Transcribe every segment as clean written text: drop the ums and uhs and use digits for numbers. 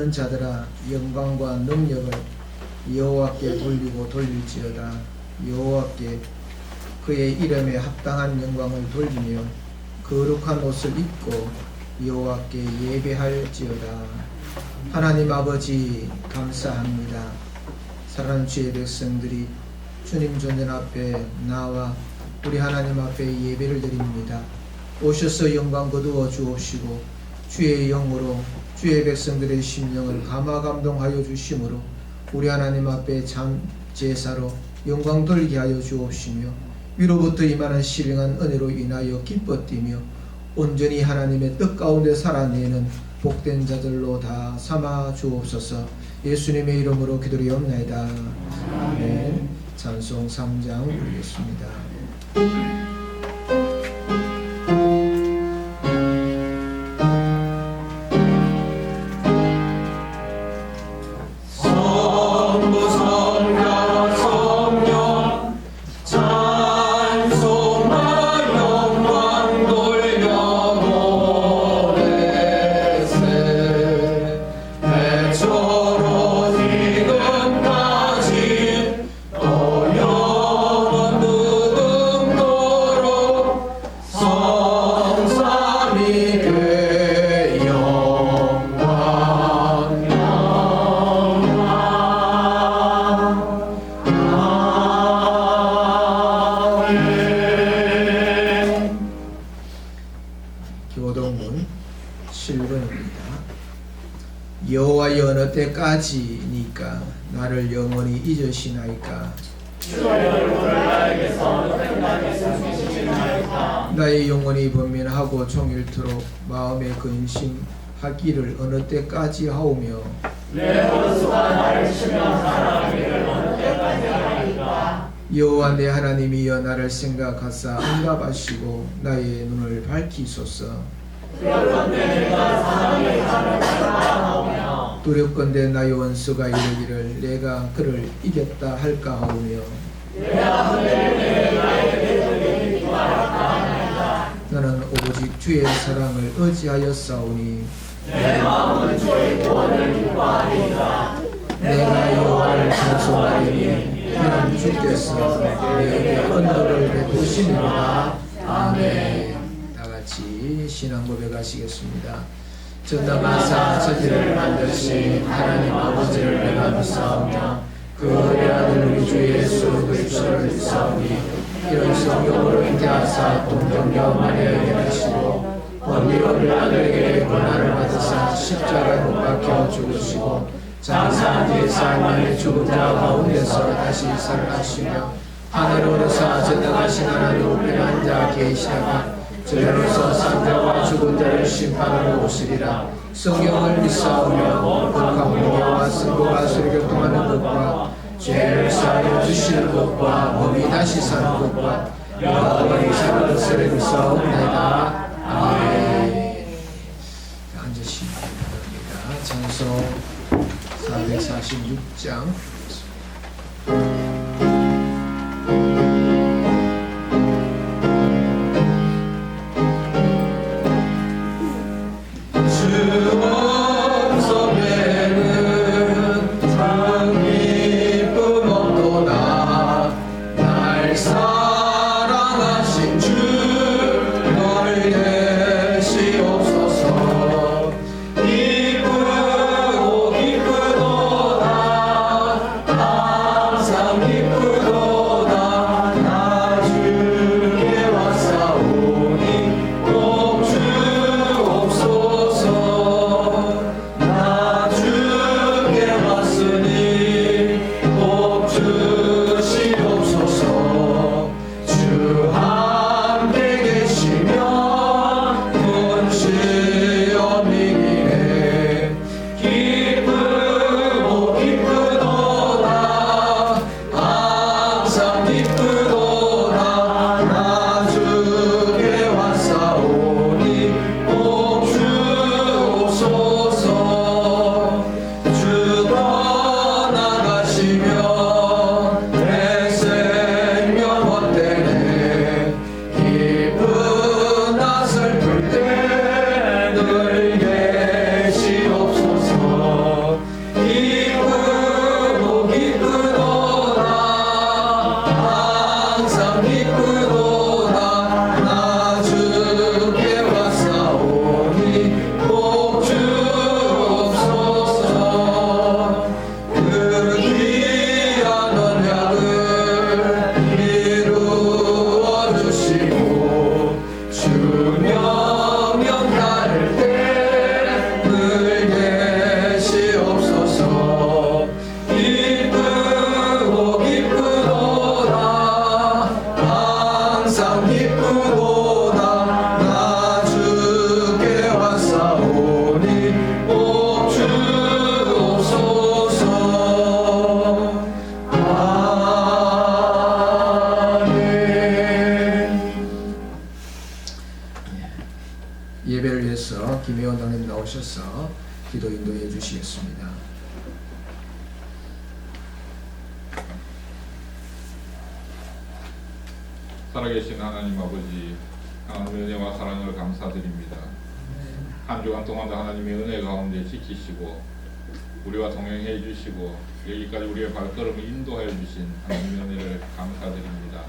있는 자들아 영광과 능력을 여호와께 돌리고 돌릴지어다. 여호와께 그의 이름에 합당한 영광을 돌리며 거룩한 옷을 입고 여호와께 예배할지어다. 하나님 아버지 감사합니다. 사랑하는 주의 백성들이 주님 존전 앞에 나와 우리 하나님 앞에 예배를 드립니다. 오셔서 영광 거두어 주옵시고 주의 영으로 주의 백성들의 심령을 감화감동하여 주심으로 우리 하나님 앞에 참 제사로 영광 돌리게 하여 주옵시며 위로부터 임하는 신령한 은혜로 인하여 기뻐 뛰며 온전히 하나님의 뜻 가운데 살아내는 복된 자들로 다 삼아 주옵소서. 예수님의 이름으로 기도리옵나이다. 아멘. 찬송 3장 부르겠습니다. 교동문 7번입니다. 여호와여 어느 때까지니까 나를 영원히 잊으시나이까. 나의 영혼이 번민하고 종일토록 마음에 근심하기를 어느 때까지 하오며 내 원수가 나를 치며 사랑하기를 어느 때까지 하리까. 여호와 내 하나님이여 나를 생각하사 응답하시고 나의 눈을 밝히소서. 두렵건대 내가 사람의 칼을 생각하오며 두렵건대 나의 원수가 이르기를 내가 그를 이겼다 할까 하오며 내가 그를 내 나의 대적에게 기뻐할까 하나이다. 나는 오직 주의 사랑을 의지하였사오니 내 마음은 주의 구원을 기뻐하리이다. 내가 여호와를 찬송하리니 이는 주께서 내게 언덕을 베푸시니라. 아멘. 다같이 신앙 고백하시겠습니다. 전능하사 천지를 만드신 하나님 아버지를 내가 믿사오며 그 어린 아들 우리 주 예수 그리스도를 믿사오니 이런 성경으로 잉태하사 동정녀 마리아에게 나시고 본디오 빌라도에게 고난을 받으사 십자가에 못 박혀 죽으시고 장사한 뒤에 4일 만에 죽은 자 가운데서 다시 살아나시며 하늘에 오르사 전능하신 하나님 우편에 앉아 계시다가 저리로서 산자와 죽은 자를 심판하러 오시리라. 성경을 믿사오며 거룩한 공의와 승부가 서로 교통하는 것과 죄를 사하여 주시는 것과 몸이 다시 사는 것과 영원히 사는 것을 믿사옵나이다. 아멘. 앉으시기 바랍니다. 찬송 446장 기쁘도다 주시겠습니다. 살아계신 하나님 아버지, 하나님의 은혜와 사랑을 감사드립니다. 한 주간 동안도 하나님의 은혜 가운데 지키시고 우리와 동행해 주시고 여기까지 우리의 발걸음을 인도하여 주신 하나님의 은혜를 감사드립니다.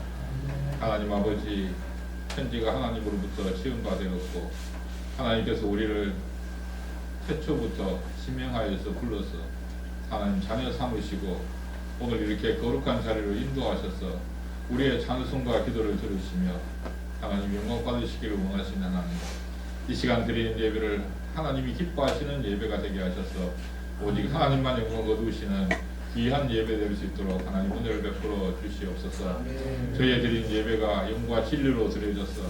하나님 아버지, 편지가 하나님으로부터 지음받았고 하나님께서 우리를 태초부터 지명하여서 불러서 하나님 자녀 삼으시고 오늘 이렇게 거룩한 자리로 인도하셔서 우리의 찬송과 기도를 들으시며 하나님 영광 받으시기를 원하시는 하나님, 이 시간 드리는 예배를 하나님이 기뻐하시는 예배가 되게 하셔서 오직 하나님만 영광 거두시는 귀한 예배 될 수 있도록 하나님 은혜를 베풀어 주시옵소서. 저희의 드린 예배가 영과 진리로 드려져서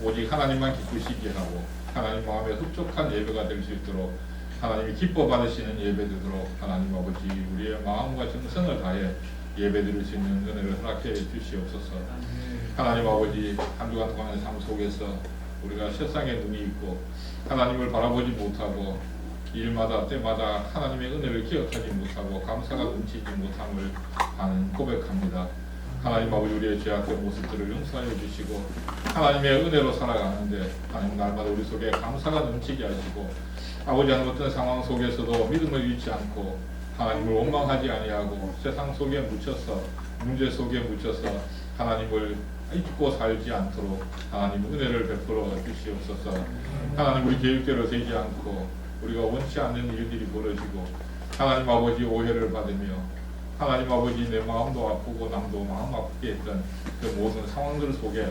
오직 하나님만 기쁘시게 하고 하나님 마음에 흡족한 예배가 될 수 있도록 하나님이 기뻐 받으시는 예배 되도록 하나님 아버지 우리의 마음과 정성을 다해 예배 드릴 수 있는 은혜를 허락해 주시옵소서. 하나님 아버지, 한 주간 동안의 삶 속에서 우리가 세상에 눈이 있고 하나님을 바라보지 못하고 일마다 때마다 하나님의 은혜를 기억하지 못하고 감사가 넘치지 못함을 하는 고백합니다. 하나님 아버지, 우리의 죄악된 모습들을 용서하여 주시고 하나님의 은혜로 살아가는데 하나님 날마다 우리 속에 감사가 넘치게 하시고 아버지, 하는 어떤 상황 속에서도 믿음을 잃지 않고 하나님을 원망하지 아니하고 세상 속에 묻혀서 문제 속에 묻혀서 하나님을 잊고 살지 않도록 하나님 은혜를 베풀어 주시옵소서. 하나님, 우리 계획대로 되지 않고 우리가 원치 않는 일들이 벌어지고 하나님 아버지 오해를 받으며 하나님 아버지 내 마음도 아프고 남도 마음 아프게 했던 그 모든 상황들 속에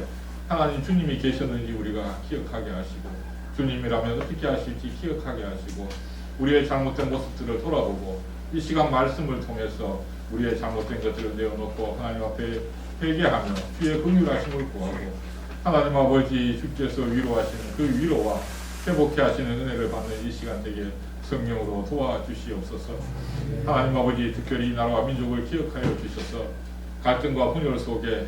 하나님 주님이 계셨는지 우리가 기억하게 하시고 주님이라면 어떻게 하실지 기억하게 하시고 우리의 잘못된 모습들을 돌아보고 이 시간 말씀을 통해서 우리의 잘못된 것들을 내어놓고 하나님 앞에 회개하며 주의 긍휼하심을 구하고 하나님 아버지 주께서 위로하시는 그 위로와 회복해 하시는 은혜를 받는 이 시간 되게 성령으로 도와주시옵소서. 하나님 아버지, 특별히 이 나라와 민족을 기억하여 주셔서 갈등과 분열 속에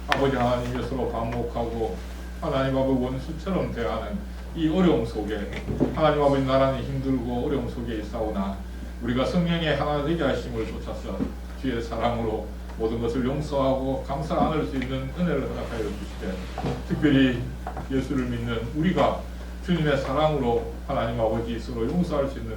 아버지 하나님이 서로 반목하고 하나님 아버지 원수처럼 대하는 이 어려움 속에 하나님 아버지 나라는 힘들고 어려움 속에 있사오나 우리가 성령의 하나 되게 하심을 쫓아서 주의 사랑으로 모든 것을 용서하고 감사 안을 수 있는 은혜를 허락하여 주시되 특별히 예수를 믿는 우리가 주님의 사랑으로 하나님 아버지 서로 용서할 수 있는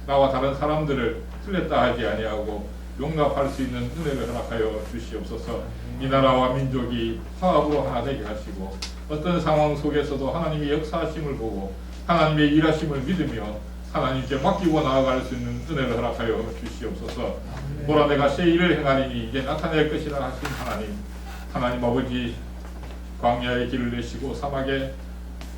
나와 다른 사람들을 틀렸다 하지 아니하고 용납할 수 있는 은혜를 허락하여 주시옵소서. 이 나라와 민족이 화합으로 하나 되게 하시고 어떤 상황 속에서도 하나님의 역사하심을 보고 하나님의 일하심을 믿으며 하나님께 맡기고 나아갈 수 있는 은혜를 허락하여 주시옵소서. 보라, 내가 새 일을 행하리니 이제 나타낼 것이라 하신 하나님 아버지, 광야의 길을 내시고 사막에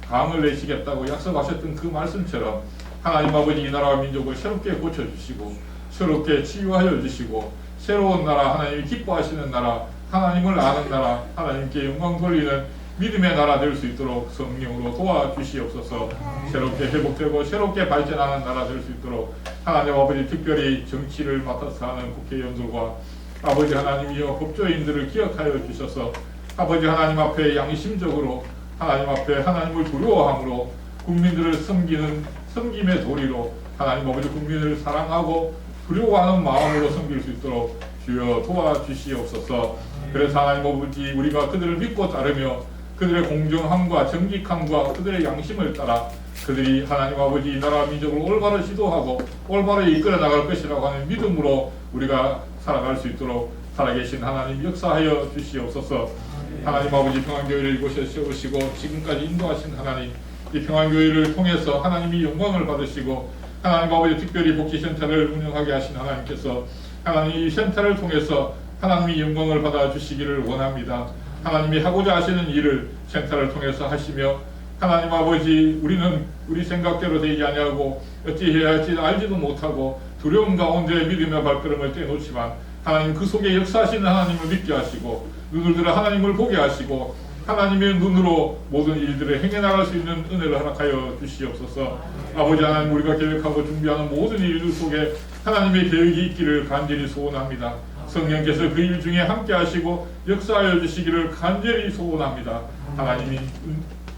강을 내시겠다고 약속하셨던 그 말씀처럼 하나님 아버지 이 나라와 민족을 새롭게 고쳐주시고 새롭게 치유하여 주시고 새로운 나라, 하나님이 기뻐하시는 나라, 하나님을 아는 나라, 하나님께 영광 돌리는 믿음의 나라 될 수 있도록 성령으로 도와주시옵소서. 새롭게 회복되고 새롭게 발전하는 나라 될 수 있도록 하나님 아버지, 특별히 정치를 맡아서 하는 국회의원들과 아버지 하나님이여 법조인들을 기억하여 주셔서 아버지 하나님 앞에 양심적으로 하나님 앞에 하나님을 두려워함으로 국민들을 섬김의 도리로 하나님 아버지 국민을 사랑하고 두려워하는 마음으로 섬길 수 있도록 주여 도와주시옵소서. 그래서 하나님 아버지, 우리가 그들을 믿고 따르며 그들의 공정함과 정직함과 그들의 양심을 따라 그들이 하나님 아버지 이 나라 민족을 올바로 지도하고 올바로 이끌어 나갈 것이라고 하는 믿음으로 우리가 살아갈 수 있도록 살아계신 하나님 역사하여 주시옵소서. 하나님 아버지, 평안교회를 이곳에 세우시고 지금까지 인도하신 하나님, 이 평안교회를 통해서 하나님이 영광을 받으시고 하나님 아버지 특별히 복지센터를 운영하게 하신 하나님께서 하나님 이 센터를 통해서 하나님이 영광을 받아 주시기를 원합니다. 하나님이 하고자 하시는 일을 센터를 통해서 하시며 하나님 아버지, 우리는 우리 생각대로 되지 아니하고 어찌해야 할지 알지도 못하고 두려움 가운데 믿음의 발걸음을 떼놓지만 하나님 그 속에 역사하시는 하나님을 믿게 하시고 눈을 들어 하나님을 보게 하시고 하나님의 눈으로 모든 일들을 행해 나갈 수 있는 은혜를 허락하여 주시옵소서. 아버지 하나님, 우리가 계획하고 준비하는 모든 일들 속에 하나님의 계획이 있기를 간절히 소원합니다. 성령께서 그 일 중에 함께 하시고 역사하여 주시기를 간절히 소원합니다. 하나님이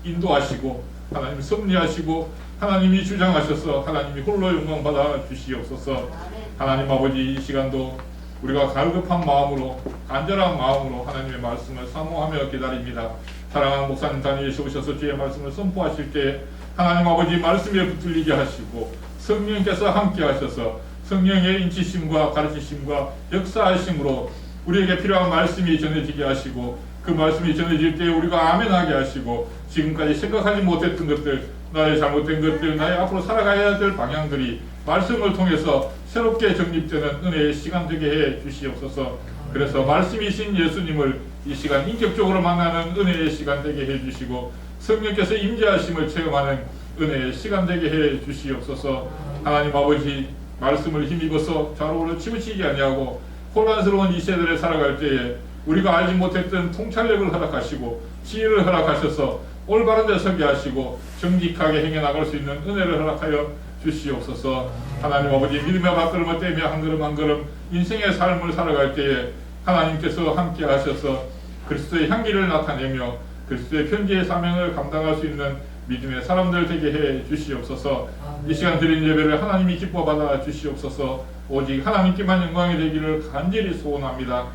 인도하시고 하나님 섭리하시고 하나님이 주장하셔서 하나님이 홀로 영광 받아 주시옵소서. 하나님 아버지, 이 시간도 우리가 갈급한 마음으로, 간절한 마음으로 하나님의 말씀을 사모하며 기다립니다. 사랑하는 목사님 다니엘씨 오셔서 주의 말씀을 선포하실 때 하나님 아버지 말씀에 붙들리게 하시고 성령께서 함께 하셔서 성령의 인치심과 가르치심과 역사하심으로 우리에게 필요한 말씀이 전해지게 하시고 그 말씀이 전해질 때 우리가 아멘하게 하시고 지금까지 생각하지 못했던 것들, 나의 잘못된 것들, 나의 앞으로 살아가야 될 방향들이 말씀을 통해서 새롭게 정립되는 은혜의 시간 되게 해 주시옵소서. 그래서 말씀이신 예수님을 이 시간 인격적으로 만나는 은혜의 시간 되게 해 주시고 성령께서 임재하심을 체험하는 은혜의 시간 되게 해 주시옵소서. 하나님 아버지, 말씀을 힘입어서 좌우로 치우치지 아니하고 혼란스러운 이 세대를 살아갈 때에 우리가 알지 못했던 통찰력을 허락하시고 지혜를 허락하셔서 올바른 데 서게 하시고 정직하게 행해 나갈 수 있는 은혜를 허락하여 주시옵소서. 하나님 아버지, 믿음의 발걸음을 떼며 한 걸음 한 걸음 인생의 삶을 살아갈 때에 하나님께서 함께 하셔서 그리스도의 향기를 나타내며 그리스도의 편지의 사명을 감당할 수 있는 믿음의 사람들 되게 해 주시옵소서. 이 시간 드린 예배를 하나님이 기뻐 받아 주시옵소서. 오직 하나님께만 영광이 되기를 간절히 소원합니다.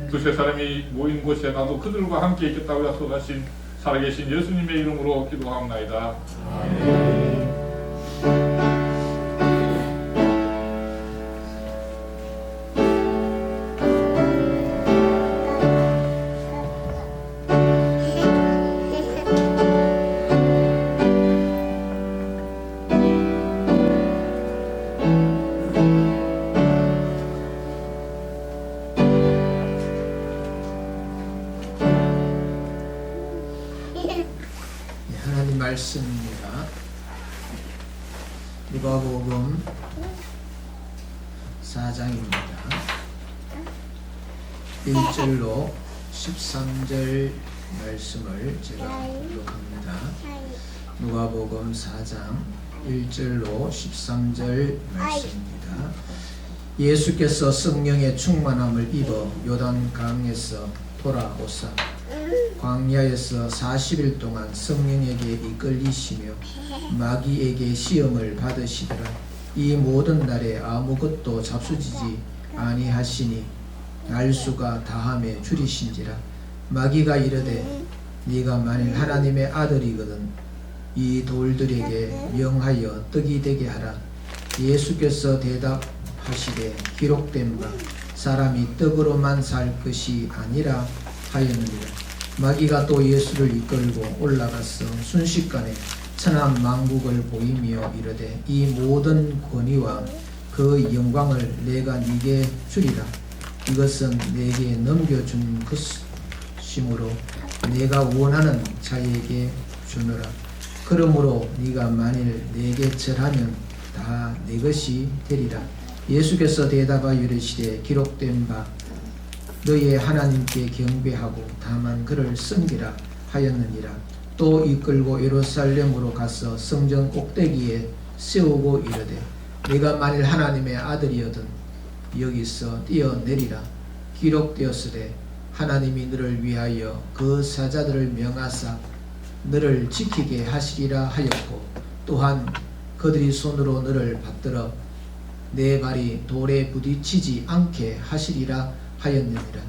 두세 사람이 모인 곳에 나도 그들과 함께 있겠다고 약속하신 살아계신 예수님의 이름으로 기도합나이다. 하나님 말씀입니다. 누가복음 4장입니다. 1절로 13절 말씀을 제가 기록합니다. 누가복음 4장 1절로 13절 말씀입니다. 예수께서 성령의 충만함을 입어 요단강에서 돌아오사 광야에서 40일 동안 성령에게 이끌리시며 마귀에게 시험을 받으시더라. 이 모든 날에 아무것도 잡수지지 아니하시니 날수가 다함에 줄이신지라. 마귀가 이르되 네가 만일 하나님의 아들이거든 이 돌들에게 명하여 떡이 되게 하라. 예수께서 대답하시되 기록된 바 사람이 떡으로만 살 것이 아니라 하였느니라. 마귀가 또 예수를 이끌고 올라가서 순식간에 천한 만국을 보이며 이르되 이 모든 권위와 그 영광을 내가 네게 주리라. 이것은 내게 넘겨준 것이므로 내가 원하는 자에게 주노라. 그러므로 네가 만일 내게 절하면 다 내 것이 되리라. 예수께서 대답하여 이르시되 기록된 바 너의 하나님께 경배하고 다만 그를 섬기라 하였느니라. 또 이끌고 예루살렘으로 가서 성전 꼭대기에 세우고 이르되 네가 만일 하나님의 아들이거든 여기서 뛰어내리라. 기록되었으되 하나님이 너를 위하여 그 사자들을 명하사 너를 지키게 하시리라 하였고 또한 그들이 손으로 너를 받들어 내 발이 돌에 부딪히지 않게 하시리라 하였느니라.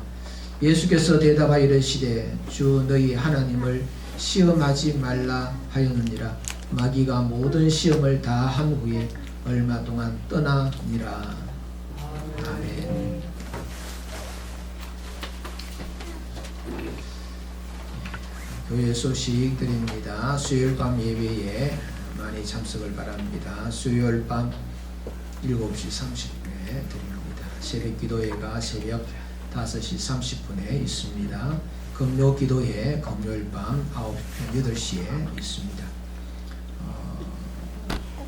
예수께서 대답하여 이르시되 주 너희 하나님을 시험하지 말라 하였느니라. 마귀가 모든 시험을 다 한 후에 얼마 동안 떠나니라. 아멘. 교회 소식 드립니다. 수요일 밤 예배에 많이 참석을 바랍니다. 수요일 밤 7시 30분에 드립니다. 새벽 기도회가 새벽 5시 30분에 있습니다. 금요 기도회 금요일 밤 8시에 있습니다.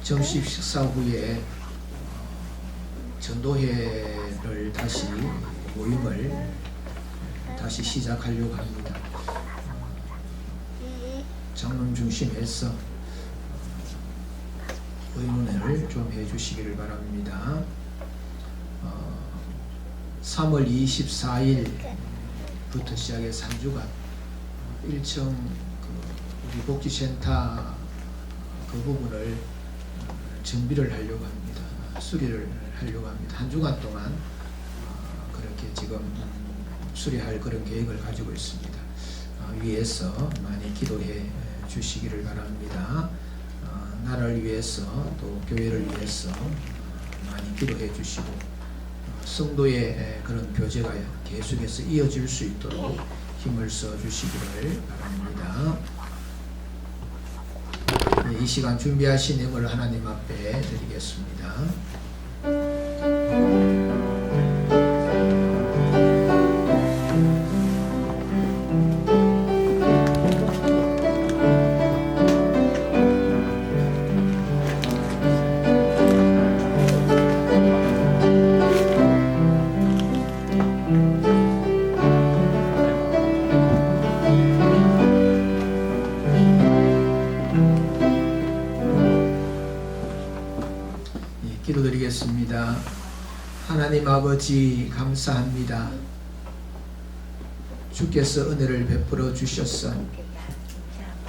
점심 식사 후에 전도회를 다시 모임을 다시 시작하려고 합니다. 장로 중심에서 의논을 좀 해주시기를 바랍니다. 3월 24일부터 시작해서 3주간 1층 우리 복지센터 그 부분을 정비를 하려고 합니다. 수리를 하려고 합니다. 한 주간 동안 그렇게 지금 수리할 그런 계획을 가지고 있습니다. 위에서 많이 기도해 주시기를 바랍니다. 나라를 위해서 또 교회를 위해서 많이 기도해 주시고 성도의 그런 교제가 계속해서 이어질 수 있도록 힘을 써 주시기를 바랍니다. 네, 이 시간 준비하신 예물을 하나님 앞에 드리겠습니다. 기도드리겠습니다. 하나님 아버지 감사합니다. 주께서 은혜를 베풀어 주셨어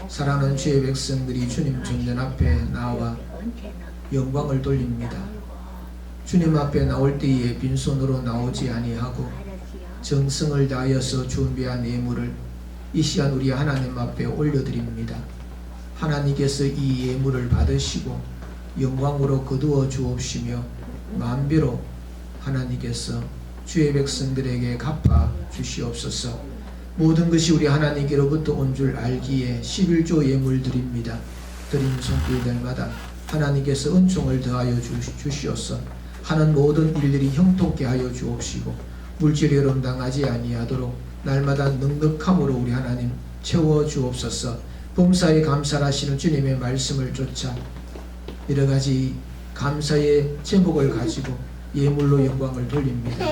사랑하는 주의 백성들이 주님 존전 앞에 나와 영광을 돌립니다. 주님 앞에 나올 때에 빈손으로 나오지 아니하고 정성을 다하여서 준비한 예물을 이 시간 우리 하나님 앞에 올려드립니다. 하나님께서 이 예물을 받으시고 영광으로 거두어 주옵시며 만배로 하나님께서 주의 백성들에게 갚아 주시옵소서. 모든 것이 우리 하나님께로부터 온 줄 알기에 11조 예물 드립니다. 드린 손길들마다 하나님께서 은총을 더하여 주시옵소서. 하는 모든 일들이 형통케 하여 주옵시고 물질이 어름당하지 아니하도록 날마다 넉넉함으로 우리 하나님 채워 주옵소서. 범사에 감사하시는 주님의 말씀을 쫓아 여러가지 감사의 제목을 가지고 예물로 영광을 돌립니다.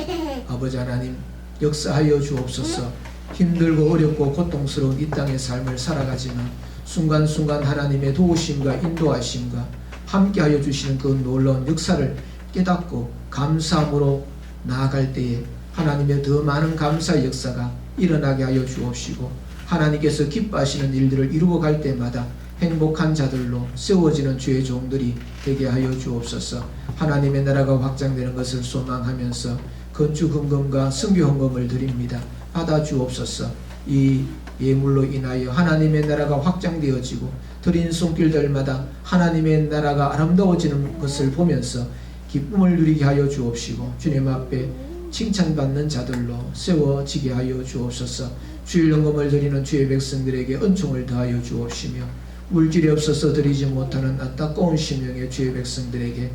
아버지 하나님 역사하여 주옵소서. 힘들고 어렵고 고통스러운 이 땅의 삶을 살아가지만 순간순간 하나님의 도우심과 인도하심과 함께하여 주시는 그 놀라운 역사를 깨닫고 감사함으로 나아갈 때에 하나님의 더 많은 감사의 역사가 일어나게 하여 주옵시고 하나님께서 기뻐하시는 일들을 이루어 갈 때마다 행복한 자들로 세워지는 주의 종들이 되게 하여 주옵소서. 하나님의 나라가 확장되는 것을 소망하면서 건축헌금과 성교헌금을 드립니다. 받아 주옵소서. 이 예물로 인하여 하나님의 나라가 확장되어지고 드린 손길들마다 하나님의 나라가 아름다워지는 것을 보면서 기쁨을 누리게 하여 주옵시고 주님 앞에 칭찬받는 자들로 세워지게 하여 주옵소서. 주일 헌금을 드리는 주의 백성들에게 은총을 더하여 주옵시며 물질이 없어서 드리지 못하는 안타까운 심령의 주의 백성들에게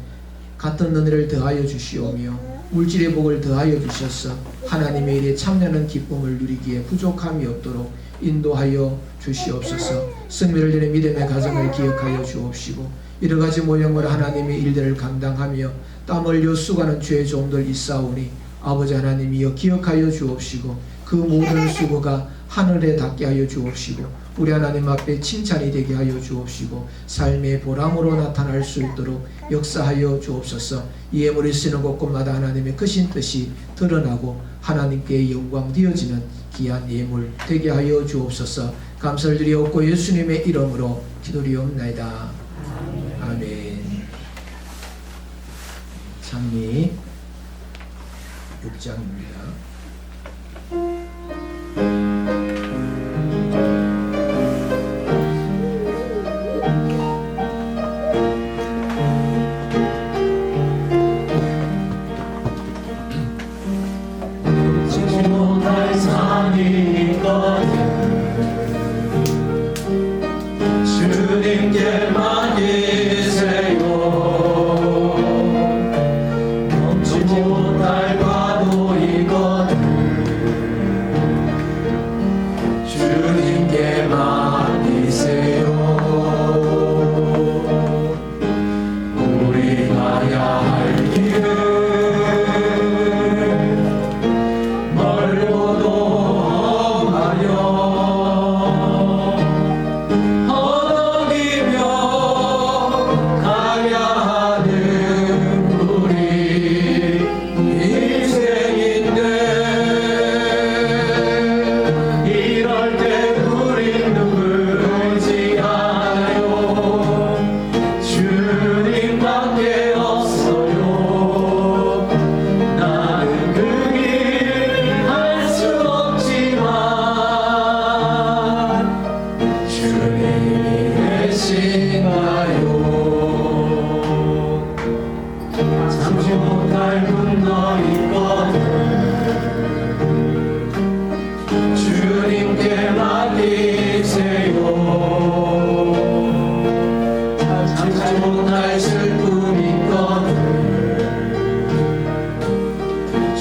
같은 은혜를 더하여 주시오며 물질의 복을 더하여 주셔서 하나님의 일에 참여하는 기쁨을 누리기에 부족함이 없도록 인도하여 주시옵소서. 승리를 드리는 믿음의 가정을 기억하여 주옵시고 여러가지 모형으로 하나님의 일들을 감당하며 땀 흘려 수고하는 주의 종들 있사오니 아버지 하나님이여 기억하여 주옵시고 그 모든 수고가 하늘에 닿게 하여 주옵시고 우리 하나님 앞에 칭찬이 되게 하여 주옵시고 삶의 보람으로 나타날 수 있도록 역사하여 주옵소서. 이 예물이 쓰는 곳곳마다 하나님의 크신 뜻이 드러나고 하나님께 영광 되어지는 귀한 예물 되게 하여 주옵소서. 감사를 드리옵고 예수님의 이름으로 기도리옵나이다. 아멘. 창리 6장입니다. 주님께 맡기세요. 넘지 못할 과도 이거든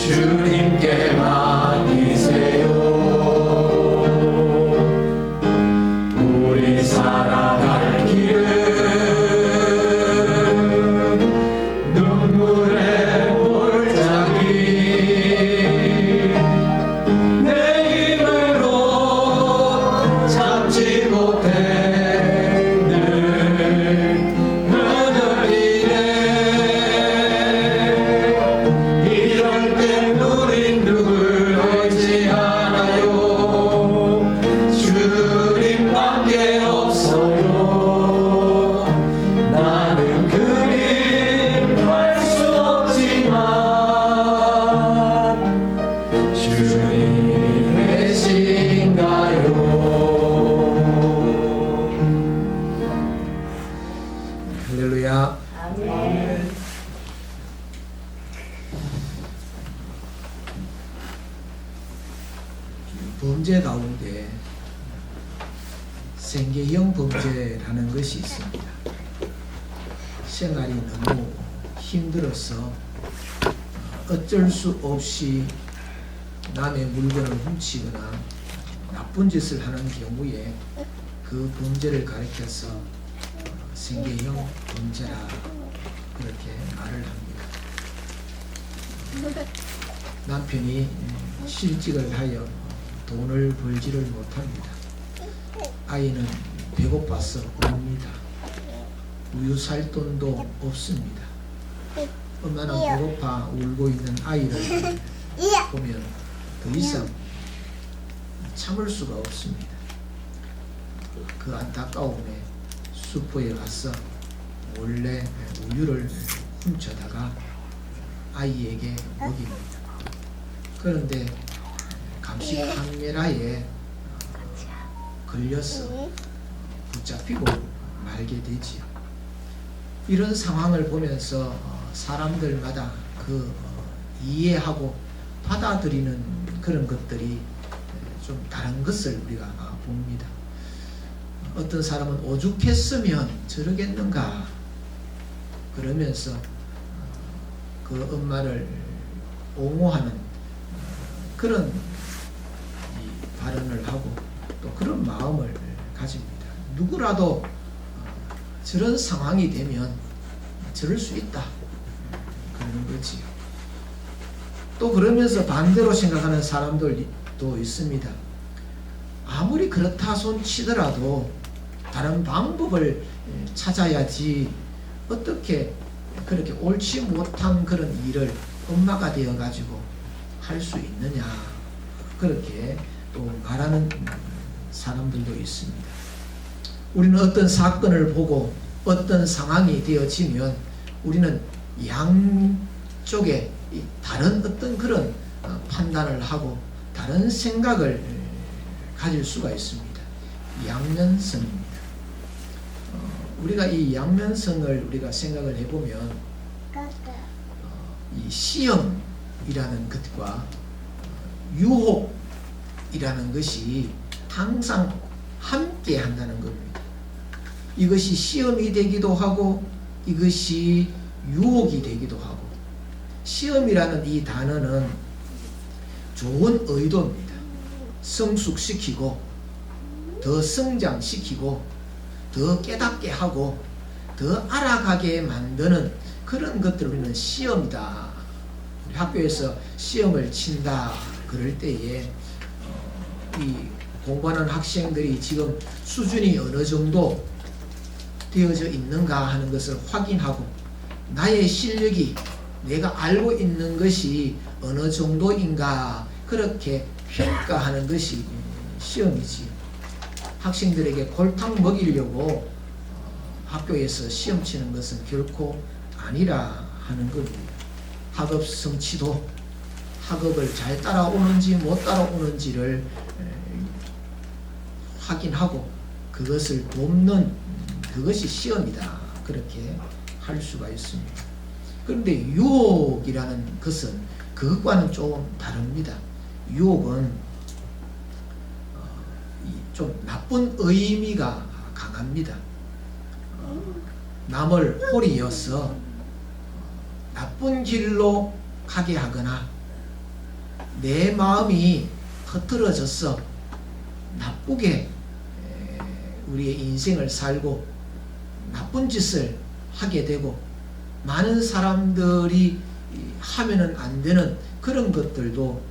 주님께 맡기세요. 우리 살아갈 길은 눈물의 골짜기 내 힘으로 참지 못해 늘 흐느리네. 이럴 땐 우린 누굴 의지하나요? 주님밖에 없어요. 나는 그림 할 수 없지만 주님 계신가요? 할렐루야. 아멘. 범죄 가운데 생계형 범죄라는 것이 있습니다. 생활이 너무 힘들어서 어쩔 수 없이 남의 물건을 훔치거나 나쁜 짓을 하는 경우에 그 범죄를 가리켜서 생계형 범죄라 그렇게 말을 합니다. 남편이 실직을 하여 돈을 벌지를 못합니다. 아이는 배고파서 웁니다. 우유 살 돈도 없습니다. 엄마는 배고파 울고 있는 아이를 보면 더 이상 참을 수가 없습니다. 그 안타까움에 슈퍼에 가서 몰래 우유를 훔쳐다가 아이에게 먹입니다. 그런데 감시 카메라에 걸려서 붙잡히고 말게 되지요. 이런 상황을 보면서 사람들마다 그 이해하고 받아들이는 그런 것들이 좀 다른 것을 우리가 봅니다. 어떤 사람은 오죽했으면 저러겠는가 그러면서 그 엄마를 옹호하는 그런 발언을 하고 또 그런 마음을 가집니다. 누구라도 저런 상황이 되면 저럴 수 있다 그러는 거지요. 또 그러면서 반대로 생각하는 사람들도 있습니다. 아무리 그렇다 손 치더라도 다른 방법을 찾아야지 어떻게 그렇게 옳지 못한 그런 일을 엄마가 되어 가지고 할 수 있느냐 그렇게 또 말하는 사람들도 있습니다. 우리는 어떤 사건을 보고 어떤 상황이 되어지면 우리는 양쪽에 다른 어떤 그런 판단을 하고 다른 생각을 가질 수가 있습니다. 양면성입니다. 우리가 이 양면성을 우리가 생각을 해보면 이 시험이라는 것과 유혹이라는 것이 항상 함께 한다는 겁니다. 이것이 시험이 되기도 하고 이것이 유혹이 되기도 하고, 시험이라는 이 단어는 좋은 의도입니다. 성숙시키고 더 성장시키고 더 깨닫게 하고 더 알아가게 만드는 그런 것들을 우리는 시험이다. 우리 학교에서 시험을 친다 그럴 때에 이 공부하는 학생들이 지금 수준이 어느 정도 되어져 있는가 하는 것을 확인하고 나의 실력이 내가 알고 있는 것이 어느 정도인가 그렇게 평가하는 것이 시험이지. 학생들에게 골탕 먹이려고 학교에서 시험 치는 것은 결코 아니라 하는 겁니다. 학업 성취도 학업을 잘 따라오는지 못 따라오는지를 확인하고 그것을 돕는 그것이 시험이다. 그렇게 할 수가 있습니다. 그런데 유혹이라는 것은 그것과는 좀 다릅니다. 유혹은 좀 나쁜 의미가 강합니다. 남을 홀이어서 나쁜 길로 가게 하거나 내 마음이 흐트러져서 나쁘게 우리의 인생을 살고 나쁜 짓을 하게 되고 많은 사람들이 하면은 안 되는 그런 것들도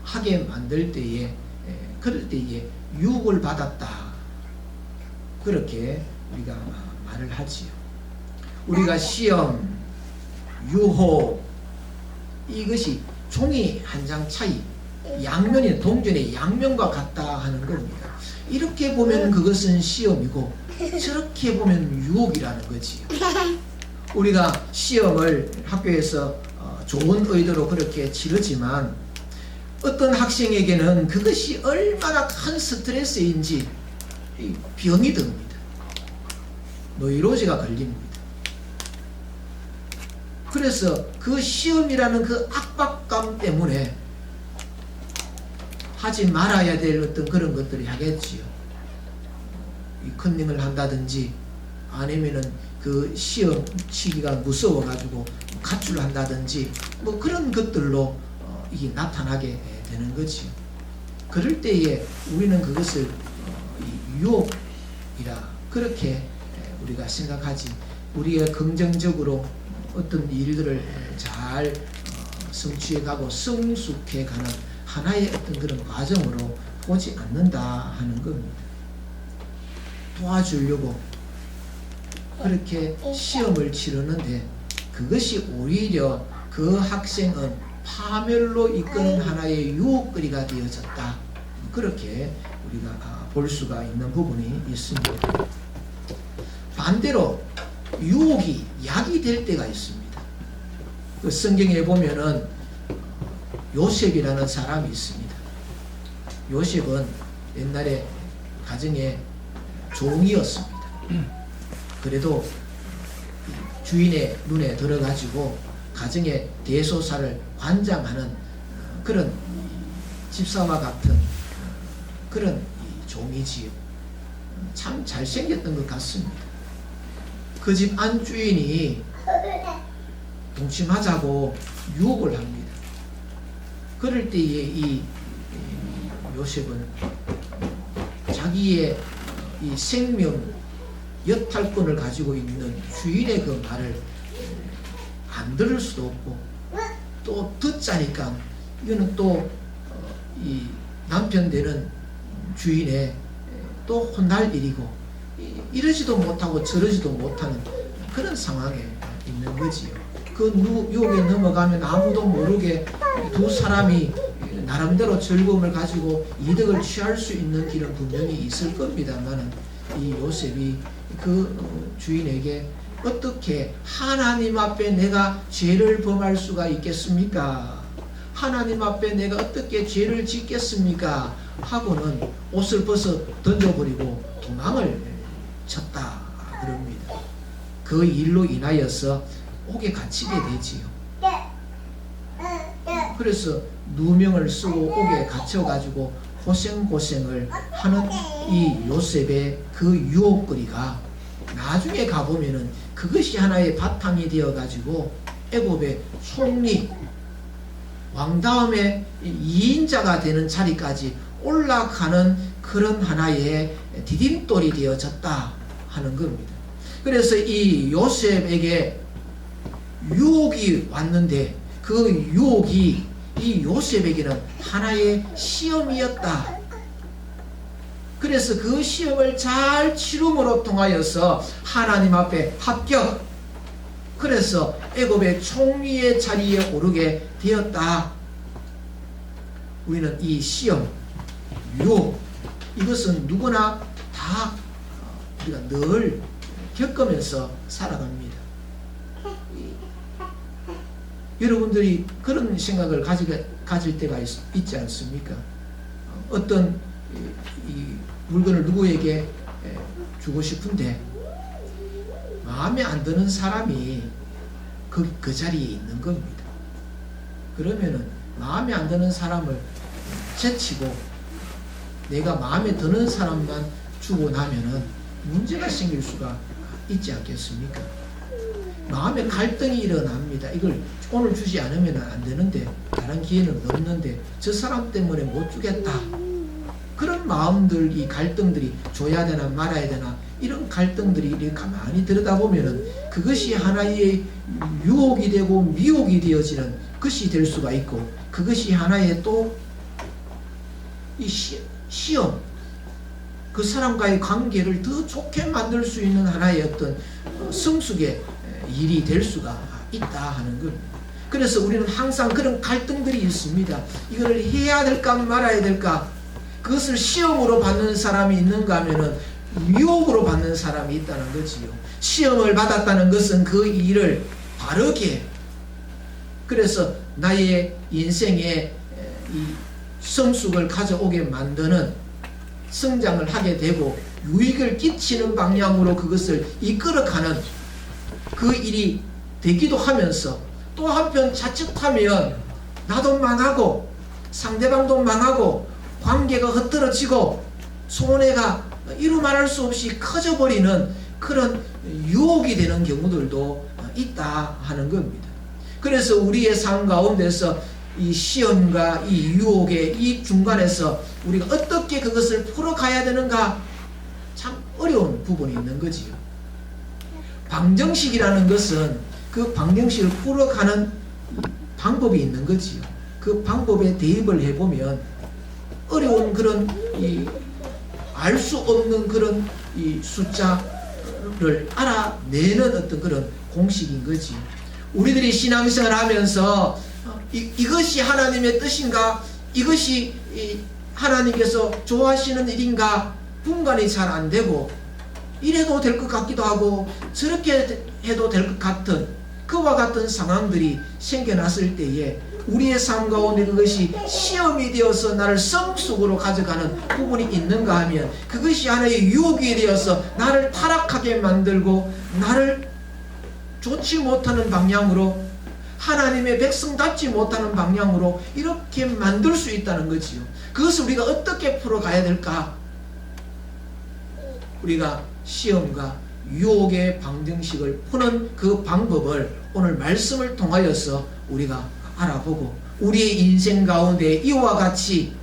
하게 만들 때에 그럴 때에 유혹을 받았다. 그렇게 우리가 말을 하지요. 우리가 시험, 유혹 이것이 종이 한 장 차이 양면이 동전의 양면과 같다 하는 겁니다. 이렇게 보면 그것은 시험이고 저렇게 보면 유혹이라는 거지요. 우리가 시험을 학교에서 좋은 의도로 그렇게 치르지만 어떤 학생에게는 그것이 얼마나 큰 스트레스인지 병이 듭니다. 노이로제가 걸립니다. 그래서 그 시험이라는 그 압박감 때문에 하지 말아야 될 어떤 그런 것들을 하겠지요. 컨닝을 한다든지 아니면은 그 시험 치기가 무서워가지고 가출을 한다든지 뭐 그런 것들로 이게 나타나게 되는 거지요. 그럴 때에 우리는 그것을 유혹이라 그렇게 우리가 생각하지, 우리가 긍정적으로 어떤 일들을 잘 성취해가고 성숙해가는 하나의 어떤 그런 과정으로 보지 않는다 하는 겁니다. 도와주려고 그렇게 시험을 치르는데 그것이 오히려 그 학생은 파멸로 이끄는 하나의 유혹거리가 되어졌다. 그렇게 우리가 볼 수가 있는 부분이 있습니다. 반대로 유혹이 약이 될 때가 있습니다. 그 성경에 보면은 요셉이라는 사람이 있습니다. 요셉은 옛날에 가정의 종이었습니다. 그래도 주인의 눈에 들어가지고 가정의 대소사를 관장하는 그런 집사와 같은 그런 종이지요. 참 잘생겼던 것 같습니다. 그 집 안주인이 동침하자고 유혹을 합니다. 그럴 때에 이 요셉은 자기의 이 생명 여탈권을 가지고 있는 주인의 그 말을 안 들을 수도 없고 또 듣자니까 이거는 또 이 남편 되는 주인의 또 혼날 일이고 이러지도 못하고 저러지도 못하는 그런 상황에 있는 거지요. 그 유혹에 넘어가면 아무도 모르게 두 사람이 나름대로 즐거움을 가지고 이득을 취할 수 있는 길은 분명히 있을 겁니다만 이 요셉이 그 주인에게 어떻게 하나님 앞에 내가 죄를 범할 수가 있겠습니까? 하나님 앞에 내가 어떻게 죄를 짓겠습니까? 하고는 옷을 벗어 던져버리고 도망을 쳤다 그럽니다. 그 일로 인하여서 옥에 갇히게 되지요. 그래서 누명을 쓰고 옥에 갇혀가지고 고생을 하는 이 요셉의 그 유혹거리가 나중에 가보면은 그것이 하나의 바탕이 되어가지고 애굽의 총리 왕 다음에 2인자가 되는 자리까지 올라가는 그런 하나의 디딤돌이 되어졌다 하는 겁니다. 그래서 이 요셉에게 유혹이 왔는데 그 유혹이 이 요셉에게는 하나의 시험이었다. 그래서 그 시험을 잘 치름으로 통하여서 하나님 앞에 합격. 그래서 애굽의 총리의 자리에 오르게 되었다. 우리는 이 시험, 유혹 이것은 누구나 다 우리가 늘 겪으면서 살아갑니다. 여러분들이 그런 생각을 가질 때가 있지 않습니까? 어떤 이 물건을 누구에게 주고 싶은데 마음에 안 드는 사람이 그 자리에 있는 겁니다. 그러면은 마음에 안 드는 사람을 제치고 내가 마음에 드는 사람만 주고 나면은 문제가 생길 수가 있지 않겠습니까? 마음에 갈등이 일어납니다. 이걸 오늘 주지 않으면 안 되는데 다른 기회는 없는데 저 사람 때문에 못 주겠다. 그런 마음들이 갈등들이 줘야 되나 말아야 되나 이런 갈등들이 이렇게 가만히 들여다보면은 그것이 하나의 유혹이 되고 미혹이 되어지는 것이 될 수가 있고 그것이 하나의 또 이 시험 그 사람과의 관계를 더 좋게 만들 수 있는 하나의 어떤 성숙의 일이 될 수가 있다 하는 겁니다. 그래서 우리는 항상 그런 갈등들이 있습니다. 이거를 해야 될까 말아야 될까 그것을 시험으로 받는 사람이 있는가 하면은 유혹으로 받는 사람이 있다는 거지요. 시험을 받았다는 것은 그 일을 바르게 그래서 나의 인생에 이 성숙을 가져오게 만드는 성장을 하게 되고 유익을 끼치는 방향으로 그것을 이끌어가는 그 일이 되기도 하면서 또 한편 자칫하면 나도 망하고 상대방도 망하고 관계가 흐트러지고 손해가 이루 말할 수 없이 커져버리는 그런 유혹이 되는 경우들도 있다 하는 겁니다. 그래서 우리의 삶 가운데서 이 시험과 이 유혹의 이 중간에서 우리가 어떻게 그것을 풀어가야 되는가 참 어려운 부분이 있는 거지요. 방정식이라는 것은 그 방정식을 풀어가는 방법이 있는 거지요. 그 방법에 대입을 해보면 어려운 그런 알 수 없는 그런 이 숫자를 알아내는 어떤 그런 공식인 거지. 우리들이 신앙생활 하면서 이것이 하나님의 뜻인가? 이것이 하나님께서 좋아하시는 일인가? 분간이 잘 안 되고 이래도 될 것 같기도 하고 저렇게 해도 될 것 같은 그와 같은 상황들이 생겨났을 때에 우리의 삶 가운데 그것이 시험이 되어서 나를 성숙으로 가져가는 부분이 있는가 하면 그것이 하나의 유혹이 되어서 나를 타락하게 만들고 나를 좋지 못하는 방향으로 하나님의 백성답지 못하는 방향으로 이렇게 만들 수 있다는 거지요. 그것을 우리가 어떻게 풀어가야 될까? 우리가 시험과 유혹의 방정식을 푸는 그 방법을 오늘 말씀을 통하여서 우리가 알아보고 우리의 인생 가운데 이와 같이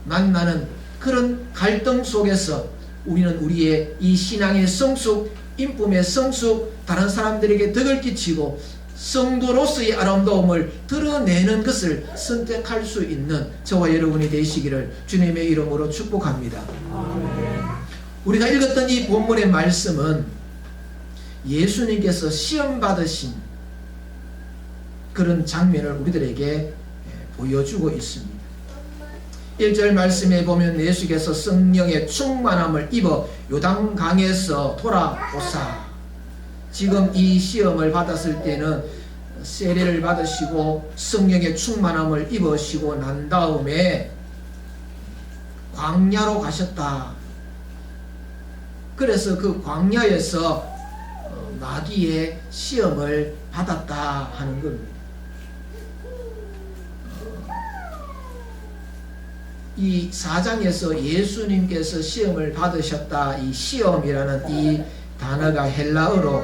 만나는 그런 갈등 속에서 우리는 우리의 이 신앙의 성숙, 인품의 성숙, 다른 사람들에게 덕을 끼치고 성도로서의 아름다움을 드러내는 것을 선택할 수 있는 저와 여러분이 되시기를 주님의 이름으로 축복합니다. 우리가 읽었던 이 본문의 말씀은 예수님께서 시험 받으신 그런 장면을 우리들에게 보여주고 있습니다. 1절 말씀에 보면 예수께서 성령의 충만함을 입어 요단강에서 돌아오사 지금 이 시험을 받았을 때는 세례를 받으시고 성령의 충만함을 입으시고 난 다음에 광야로 가셨다. 그래서 그 광야에서 마귀의 시험을 받았다 하는 겁니다. 이 4장에서 예수님께서 시험을 받으셨다. 이 시험이라는 이 단어가 헬라어로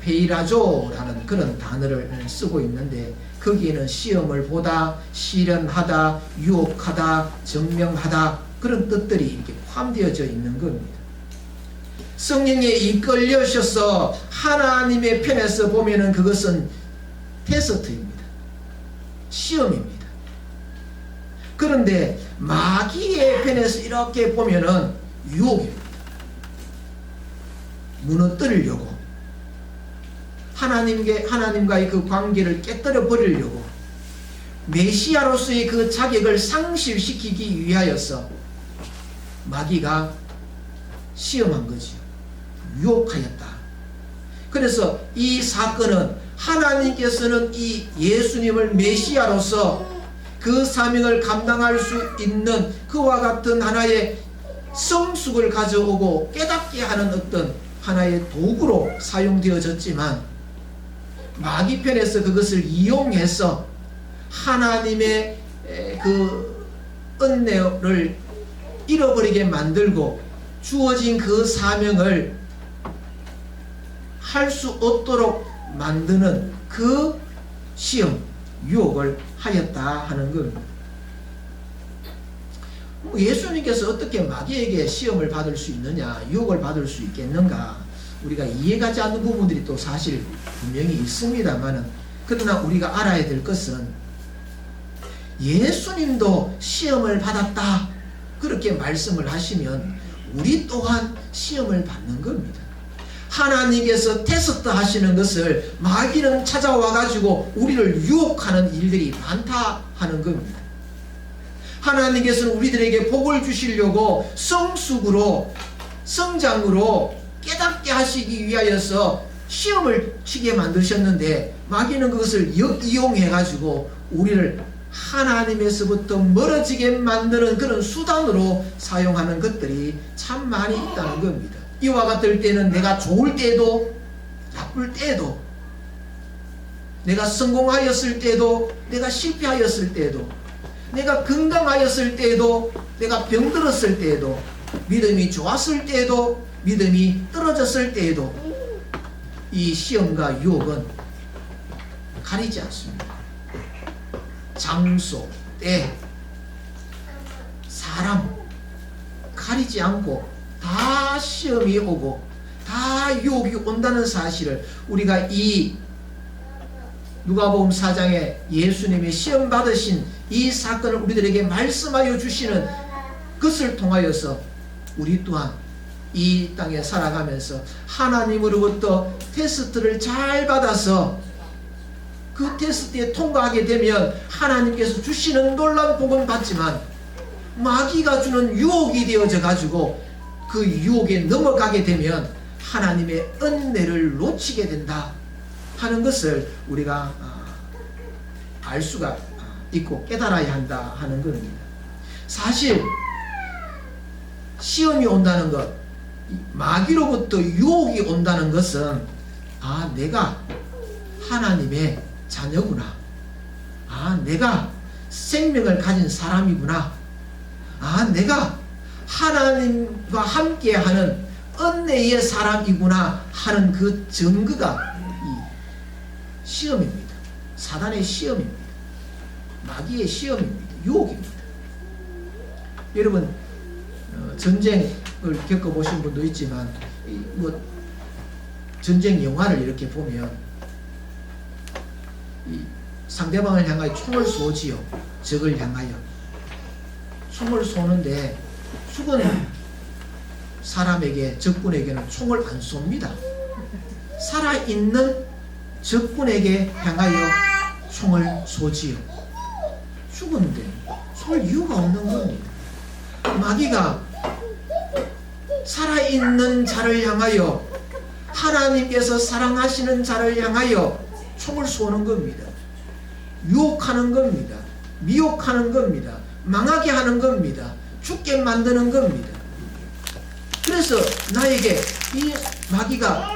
페이라조라는 그런 단어를 쓰고 있는데 거기에는 시험을 보다, 시련하다, 유혹하다, 증명하다 그런 뜻들이 이렇게 포함되어져 있는 겁니다. 성령에 이끌려셔서 하나님의 편에서 보면은 그것은 테스트입니다. 시험입니다. 그런데 마귀의 편에서 이렇게 보면은 유혹입니다. 무너뜨리려고 하나님과의 그 관계를 깨뜨려 버리려고 메시아로서의 그 자격을 상실시키기 위하여서 마귀가 시험한 거지요. 유혹하였다. 그래서 이 사건은 하나님께서는 이 예수님을 메시아로서 그 사명을 감당할 수 있는 그와 같은 하나의 성숙을 가져오고 깨닫게 하는 어떤 하나의 도구로 사용되어졌지만 마귀 편에서 그것을 이용해서 하나님의 그 은혜를 잃어버리게 만들고 주어진 그 사명을 할 수 없도록 만드는 그 시험, 유혹을 하였다 하는 겁니다. 예수님께서 어떻게 마귀에게 시험을 받을 수 있느냐, 유혹을 받을 수 있겠는가, 우리가 이해가지 않는 부분들이 또 사실 분명히 있습니다만은, 그러나 우리가 알아야 될 것은 예수님도 시험을 받았다 그렇게 말씀을 하시면 우리 또한 시험을 받는 겁니다. 하나님께서 테스트 하시는 것을 마귀는 찾아와 가지고 우리를 유혹하는 일들이 많다 하는 겁니다. 하나님께서는 우리들에게 복을 주시려고 성숙으로, 성장으로 깨닫게 하시기 위하여서 시험을 치게 만드셨는데, 마귀는 그것을 역이용해 가지고 우리를 하나님에서부터 멀어지게 만드는 그런 수단으로 사용하는 것들이 참 많이 있다는 겁니다. 이와 같을 때는 내가 좋을 때도 나쁠 때도, 내가 성공하였을 때도 내가 실패하였을 때도, 내가 건강하였을 때도 내가 병들었을 때도, 믿음이 좋았을 때도 믿음이 떨어졌을 때도 이 시험과 유혹은 가리지 않습니다. 장소, 때, 사람 가리지 않고 다 시험이 오고 다 유혹이 온다는 사실을 우리가 이 누가복음 4장에 예수님이 시험 받으신 이 사건을 우리들에게 말씀하여 주시는 것을 통하여서 우리 또한 이 땅에 살아가면서 하나님으로부터 테스트를 잘 받아서 그 테스트에 통과하게 되면 하나님께서 주시는 놀라운 복은 받지만, 마귀가 주는 유혹이 되어져 가지고 그 유혹에 넘어가게 되면 하나님의 은혜를 놓치게 된다 하는 것을 우리가 알 수가 있고 깨달아야 한다 하는 겁니다. 사실 시험이 온다는 것, 마귀로부터 유혹이 온다는 것은 내가 하나님의 자녀구나, 내가 생명을 가진 사람이구나, 내가 하나님과 함께하는 은혜의 사람이구나 하는 그 증거가 이 시험입니다. 사단의 시험입니다. 마귀의 시험입니다. 유혹입니다. 여러분 전쟁을 겪어보신 분도 있지만 전쟁 영화를 이렇게 보면 이 상대방을 향하여 총을 쏘지요. 적을 향하여 총을 쏘는데 죽은 사람에게, 적군에게는 총을 안 쏩니다. 살아있는 적군에게 향하여 총을 쏘지요. 죽은데 쏠 이유가 없는 겁니다. 마귀가 살아있는 자를 향하여, 하나님께서 사랑하시는 자를 향하여 총을 쏘는 겁니다. 유혹하는 겁니다. 미혹하는 겁니다. 망하게 하는 겁니다. 죽게 만드는 겁니다. 그래서 나에게 이 마귀가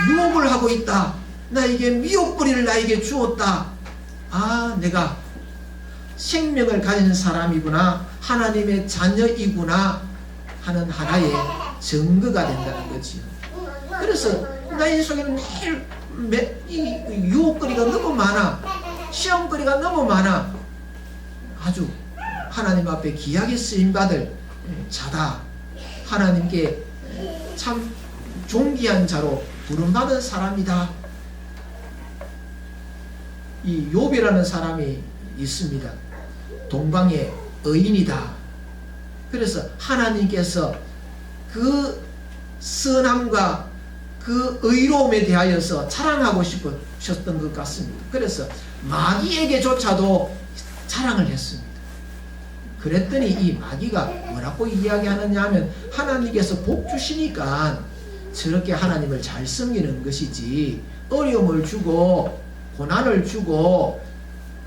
유혹을 하고 있다, 나에게 미혹거리를 나에게 주었다, 내가 생명을 가진 사람이구나, 하나님의 자녀이구나 하는 하나의 증거가 된다는 거지요. 그래서 나의 속에는 매일 이 유혹거리가 너무 많아, 시험거리가 너무 많아, 아주 하나님 앞에 귀하게 쓰임받을 자다, 하나님께 참 존귀한 자로 부름받은 사람이다. 이 욥이라는 사람이 있습니다. 동방의 의인이다. 그래서 하나님께서 그 선함과 그 의로움에 대하여서 자랑하고 싶으셨던 것 같습니다. 그래서 마귀에게조차도 자랑을 했습니다. 그랬더니 이 마귀가 뭐라고 이야기하느냐 하면, 하나님께서 복 주시니까 저렇게 하나님을 잘 섬기는 것이지, 어려움을 주고 고난을 주고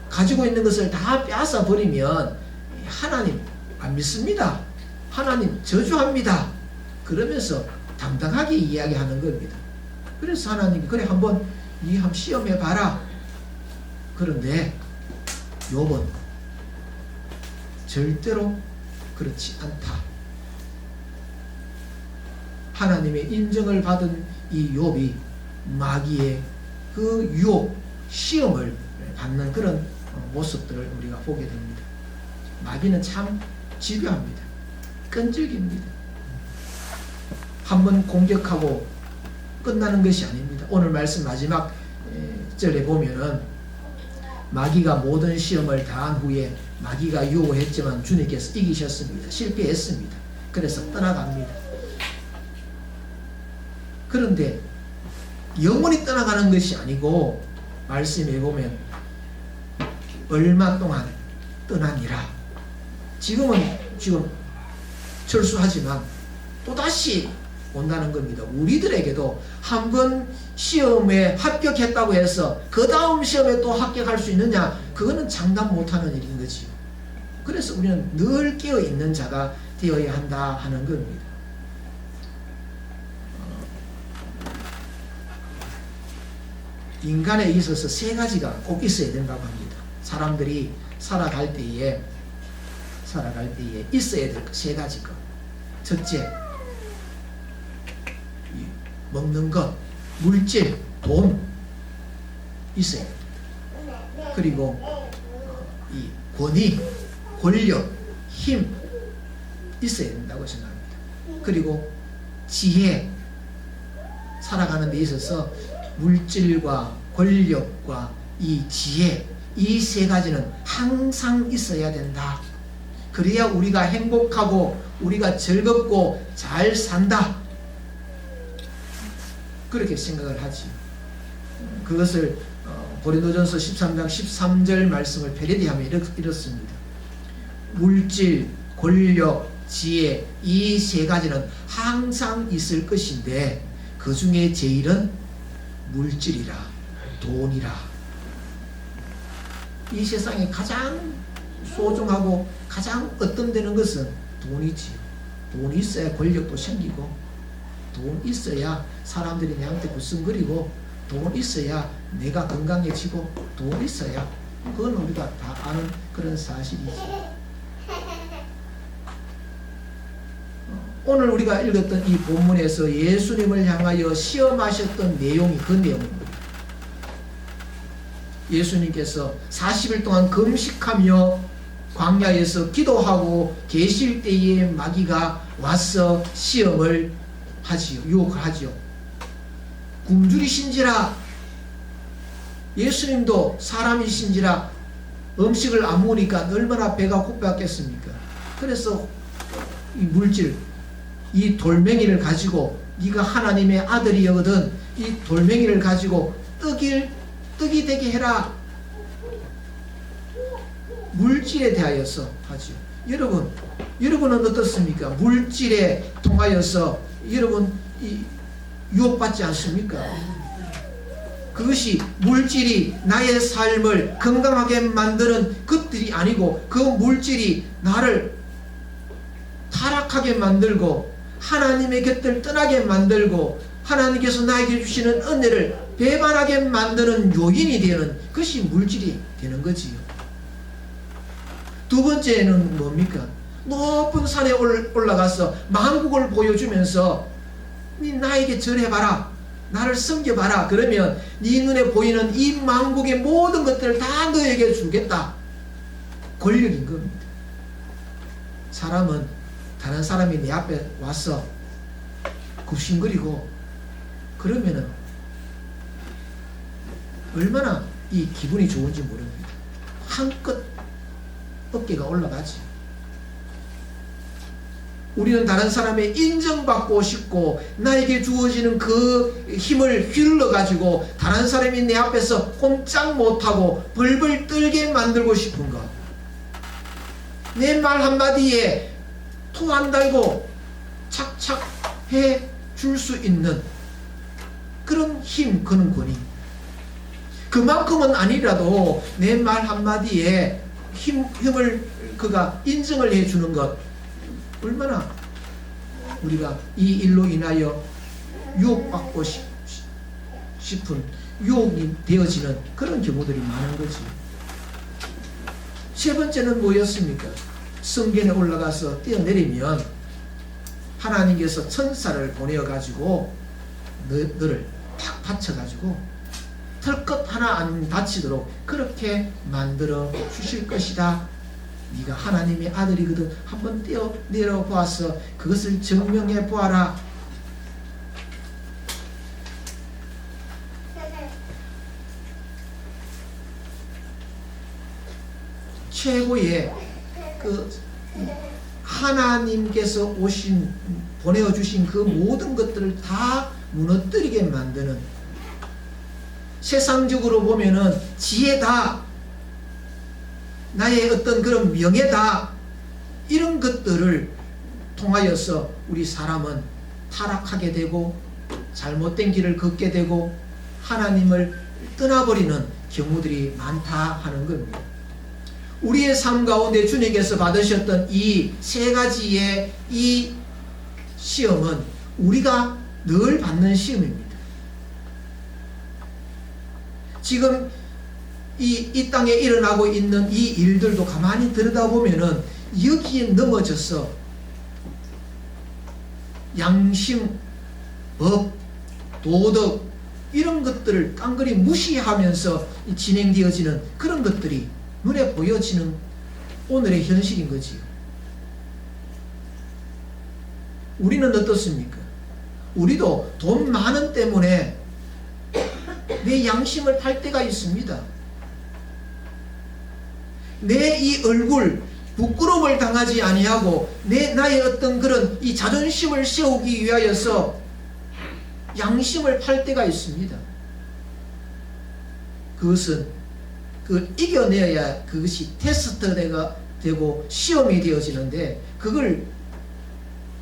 가지고 있는 것을 다 빼앗아 버리면 하나님 안 믿습니다, 하나님 저주합니다, 그러면서 당당하게 이야기하는 겁니다. 그래서 하나님이 그래 한번 시험해 봐라. 그런데 욥은 절대로 그렇지 않다. 하나님의 인정을 받은 이 욥이 마귀의 그 유혹, 시험을 받는 그런 모습들을 우리가 보게 됩니다. 마귀는 참 집요합니다. 끈질깁니다. 한번 공격하고 끝나는 것이 아닙니다. 오늘 말씀 마지막 절에 보면은 마귀가 모든 시험을 다한 후에 마귀가 유혹했지만 주님께서 이기셨습니다. 실패했습니다. 그래서 떠나갑니다. 그런데 영원히 떠나가는 것이 아니고 말씀에 보면 얼마 동안 떠나니라. 지금 철수하지만 또다시 온다는 겁니다. 우리들에게도 한번 시험에 합격했다고 해서 그 다음 시험에 또 합격할 수 있느냐? 그거는 장담 못하는 일인 거지요. 그래서 우리는 늘 깨어있는 자가 되어야 한다 하는 겁니다. 인간에 있어서 세 가지가 꼭 있어야 된다고 합니다. 사람들이 살아갈 때에 있어야 될 세 가지 것. 첫째, 먹는 것, 물질, 돈 있어야 됩니다. 그리고 이 권위, 권력, 힘 있어야 된다고 생각합니다. 그리고 지혜, 살아가는 데 있어서 물질과 권력과 이 지혜, 이 세 가지는 항상 있어야 된다. 그래야 우리가 행복하고 우리가 즐겁고 잘 산다. 그렇게 생각을 하지. 그것을 고린도전서 13장 13절 말씀을 패러디하면 이렇습니다. 물질, 권력, 지혜 이 세 가지는 항상 있을 것인데 그 중에 제일은 물질이라, 돈이라. 이 세상에 가장 소중하고 가장 어떤되는 것은 돈이지요. 돈이 있어야 권력도 생기고, 돈 있어야 사람들이 내한테 구성거리고, 돈 있어야 내가 건강해지고, 돈 있어야, 그건 우리가 다 아는 그런 사실이지. 오늘 우리가 읽었던 이 본문에서 예수님을 향하여 시험하셨던 내용이 그 내용입니다. 예수님께서 40일 동안 금식하며 광야에서 기도하고 계실 때에 마귀가 와서 시험을 하지요. 유혹을 하지요. 굶주리신지라. 예수님도 사람이신지라 음식을 안 먹으니까 얼마나 배가 고팠겠습니까? 그래서 이 물질, 이 돌멩이를 가지고 네가 하나님의 아들이거든 이 돌멩이를 가지고 떡이 되게 해라. 물질에 대하여서 하죠. 여러분은 어떻습니까? 물질에 통하여서 여러분 유혹받지 않습니까? 그것이 물질이 나의 삶을 건강하게 만드는 것들이 아니고 그 물질이 나를 타락하게 만들고 하나님의 곁을 떠나게 만들고 하나님께서 나에게 주시는 은혜를 배반하게 만드는 요인이 되는 것이 물질이 되는 거지요. 두 번째는 뭡니까? 높은 산에 올라가서 만국을 보여주면서 네 나에게 절해봐라, 나를 섬겨봐라. 그러면 네 눈에 보이는 이 만국의 모든 것들을 다 너에게 주겠다. 권력인 겁니다. 사람은 다른 사람이 내 앞에 와서 굽신거리고 그러면은 얼마나 이 기분이 좋은지 모릅니다. 한껏 어깨가 올라가지. 우리는 다른 사람의 인정받고 싶고 나에게 주어지는 그 힘을 휘둘러 가지고 다른 사람이 내 앞에서 꼼짝 못하고 벌벌 떨게 만들고 싶은 것. 내 말 한마디에 토 안 달고 착착 해 줄 수 있는 그런 힘, 그런 권위. 그만큼은 아니라도 내 말 한마디에 힘을 그가 인정을 해주는 것. 얼마나 우리가 이 일로 인하여 유혹받고 싶은 유혹이 되어지는 그런 경우들이 많은 거지. 세 번째는 뭐였습니까? 성전에 올라가서 뛰어내리면 하나님께서 천사를 보내어 가지고 너를 탁 받쳐 가지고 털끝 하나 안 다치도록 그렇게 만들어 주실 것이다. 네가 하나님의 아들이거든 한번 뛰어내려 보아서 그것을 증명해 보아라. 최고의 그 하나님께서 보내주신 그 모든 것들을 다 무너뜨리게 만드는, 세상적으로 보면은 지혜다, 나의 어떤 그런 명예다, 이런 것들을 통하여서 우리 사람은 타락하게 되고 잘못된 길을 걷게 되고 하나님을 떠나버리는 경우들이 많다 하는 겁니다. 우리의 삶 가운데 주님께서 받으셨던 이 세 가지의 이 시험은 우리가 늘 받는 시험입니다. 지금 이 땅에 일어나고 있는 이 일들도 가만히 들여다보면은 여기에 넘어져서 양심, 법, 도덕 이런 것들을 깡그리 무시하면서 진행되어지는 그런 것들이 눈에 보여지는 오늘의 현실인 거지요. 우리는 어떻습니까? 우리도 돈 많은 때문에 내 양심을 팔 때가 있습니다. 내 이 얼굴 부끄러움을 당하지 아니하고 나의 어떤 그런 이 자존심을 세우기 위하여서 양심을 팔 때가 있습니다. 그것은 이겨내야 그것이 테스트가 되고 시험이 되어지는데, 그걸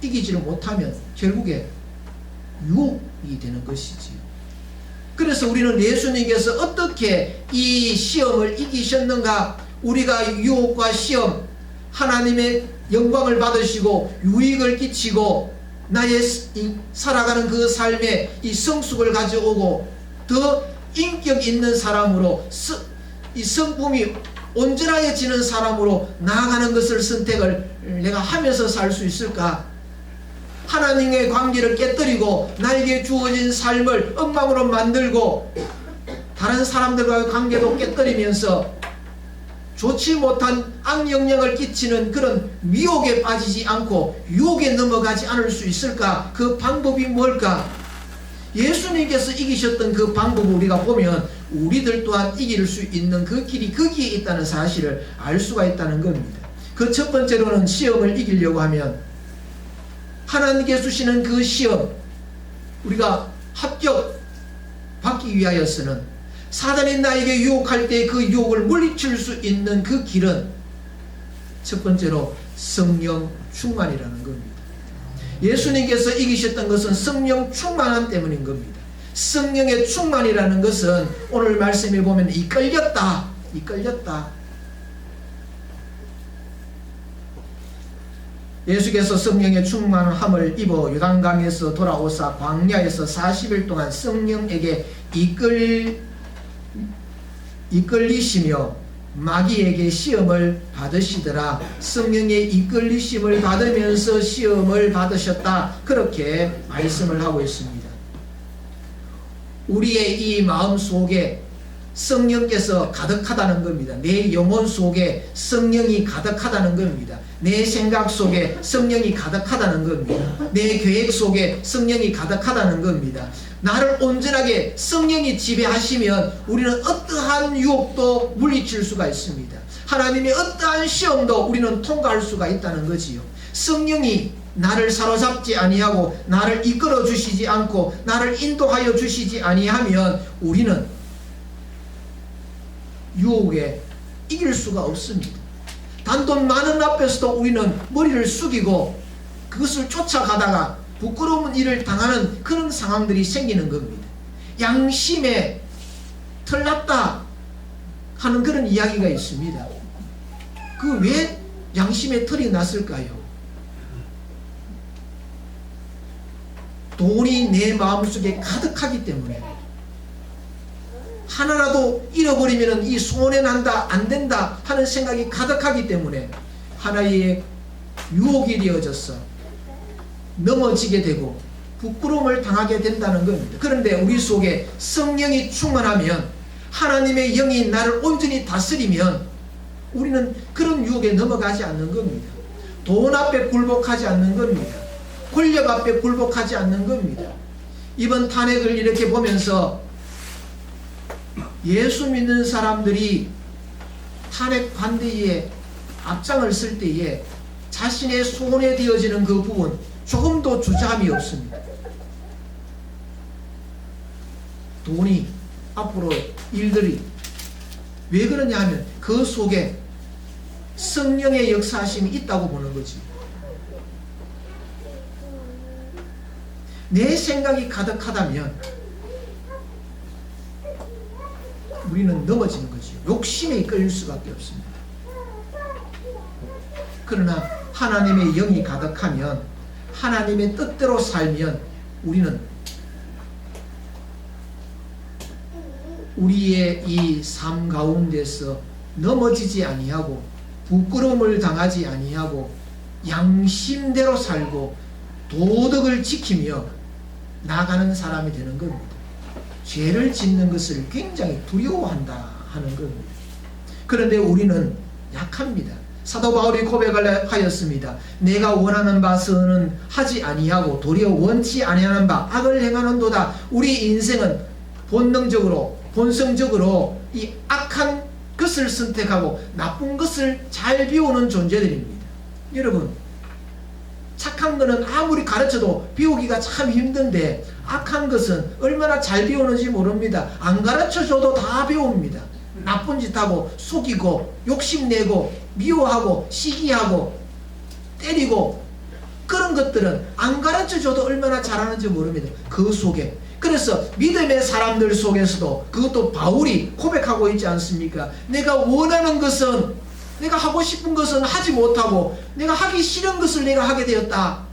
이기지를 못하면 결국에 유혹이 되는 것이지요. 그래서 우리는 예수님께서 어떻게 이 시험을 이기셨는가, 우리가 유혹과 시험, 하나님의 영광을 받으시고 유익을 끼치고 나의 살아가는 그 삶에 이 성숙을 가져오고 더 인격 있는 사람으로 이 성품이 온전해지는 사람으로 나아가는 것을 선택을 내가 하면서 살 수 있을까? 하나님의 관계를 깨뜨리고 나에게 주어진 삶을 엉망으로 만들고 다른 사람들과의 관계도 깨뜨리면서 좋지 못한 악영향을 끼치는 그런 미혹에 빠지지 않고 유혹에 넘어가지 않을 수 있을까? 그 방법이 뭘까? 예수님께서 이기셨던 그 방법을 우리가 보면 우리들 또한 이길 수 있는 그 길이 거기에 있다는 사실을 알 수가 있다는 겁니다. 그 첫 번째로는 시험을 이기려고 하면 하나님께 주시는 그 시험, 우리가 합격 받기 위하여서는 사단이 나에게 유혹할 때 그 유혹을 물리칠 수 있는 그 길은 첫 번째로 성령 충만이라는 겁니다. 예수님께서 이기셨던 것은 성령 충만함 때문인 겁니다. 성령의 충만이라는 것은 오늘 말씀에 보면 이끌렸다. 예수께서 성령의 충만함을 입어 요단강에서 돌아오사 광야에서 40일 동안 성령에게 이끌리시며 마귀에게 시험을 받으시더라. 성령의 이끌리심을 받으면서 시험을 받으셨다. 그렇게 말씀을 하고 있습니다. 우리의 이 마음 속에 성령께서 가득하다는 겁니다. 내 영혼 속에 성령이 가득하다는 겁니다. 내 생각 속에 성령이 가득하다는 겁니다. 내 계획 속에 성령이 가득하다는 겁니다. 나를 온전하게 성령이 지배하시면 우리는 어떠한 유혹도 물리칠 수가 있습니다. 하나님의 어떠한 시험도 우리는 통과할 수가 있다는 거지요. 성령이 나를 사로잡지 아니하고 나를 이끌어 주시지 않고 나를 인도하여 주시지 아니하면 우리는 유혹에 이길 수가 없습니다. 단돈 많은 앞에서도 우리는 머리를 숙이고 그것을 쫓아가다가 부끄러운 일을 당하는 그런 상황들이 생기는 겁니다. 양심에 털났다 하는 그런 이야기가 있습니다. 그 왜 양심에 털이 났을까요? 돈이 내 마음속에 가득하기 때문에, 하나라도 잃어버리면 이 손해난다, 안된다 하는 생각이 가득하기 때문에 하나의 유혹이 되어져서 넘어지게 되고 부끄러움을 당하게 된다는 겁니다. 그런데 우리 속에 성령이 충만하면 하나님의 영이 나를 온전히 다스리면 우리는 그런 유혹에 넘어가지 않는 겁니다. 돈 앞에 굴복하지 않는 겁니다. 권력 앞에 굴복하지 않는 겁니다. 이번 탄핵을 이렇게 보면서 예수 믿는 사람들이 탄핵 반대에 앞장을 쓸 때에 자신의 손에 되어지는 그 부분 조금도 주저함이 없습니다. 돈이 앞으로 일들이 왜 그러냐 하면 그 속에 성령의 역사하심이 있다고 보는 거지. 내 생각이 가득하다면 우리는 넘어지는 거지. 욕심에 이끌릴 수밖에 없습니다. 그러나 하나님의 영이 가득하면, 하나님의 뜻대로 살면 우리는 우리의 이 삶 가운데서 넘어지지 아니하고 부끄러움을 당하지 아니하고 양심대로 살고 도덕을 지키며 나가는 사람이 되는 겁니다. 죄를 짓는 것을 굉장히 두려워한다 하는 겁니다. 그런데 우리는 약합니다. 사도 바울이 고백을 하였습니다. 내가 원하는 바서는 하지 아니하고 도리어 원치 아니하는 바 악을 행하는도다. 우리 인생은 본성적으로 이 악한 것을 선택하고 나쁜 것을 잘 비우는 존재들입니다. 여러분, 착한 것은 아무리 가르쳐도 비우기가 참 힘든데 악한 것은 얼마나 잘 비우는지 모릅니다. 안 가르쳐줘도 다 비웁니다. 나쁜 짓 하고 속이고 욕심내고 미워하고 시기하고 때리고 그런 것들은 안 가르쳐줘도 얼마나 잘하는지 모릅니다. 그 속에. 그래서 믿음의 사람들 속에서도 그것도 바울이 고백하고 있지 않습니까? 내가 원하는 것은, 내가 하고 싶은 것은 하지 못하고 내가 하기 싫은 것을 내가 하게 되었다.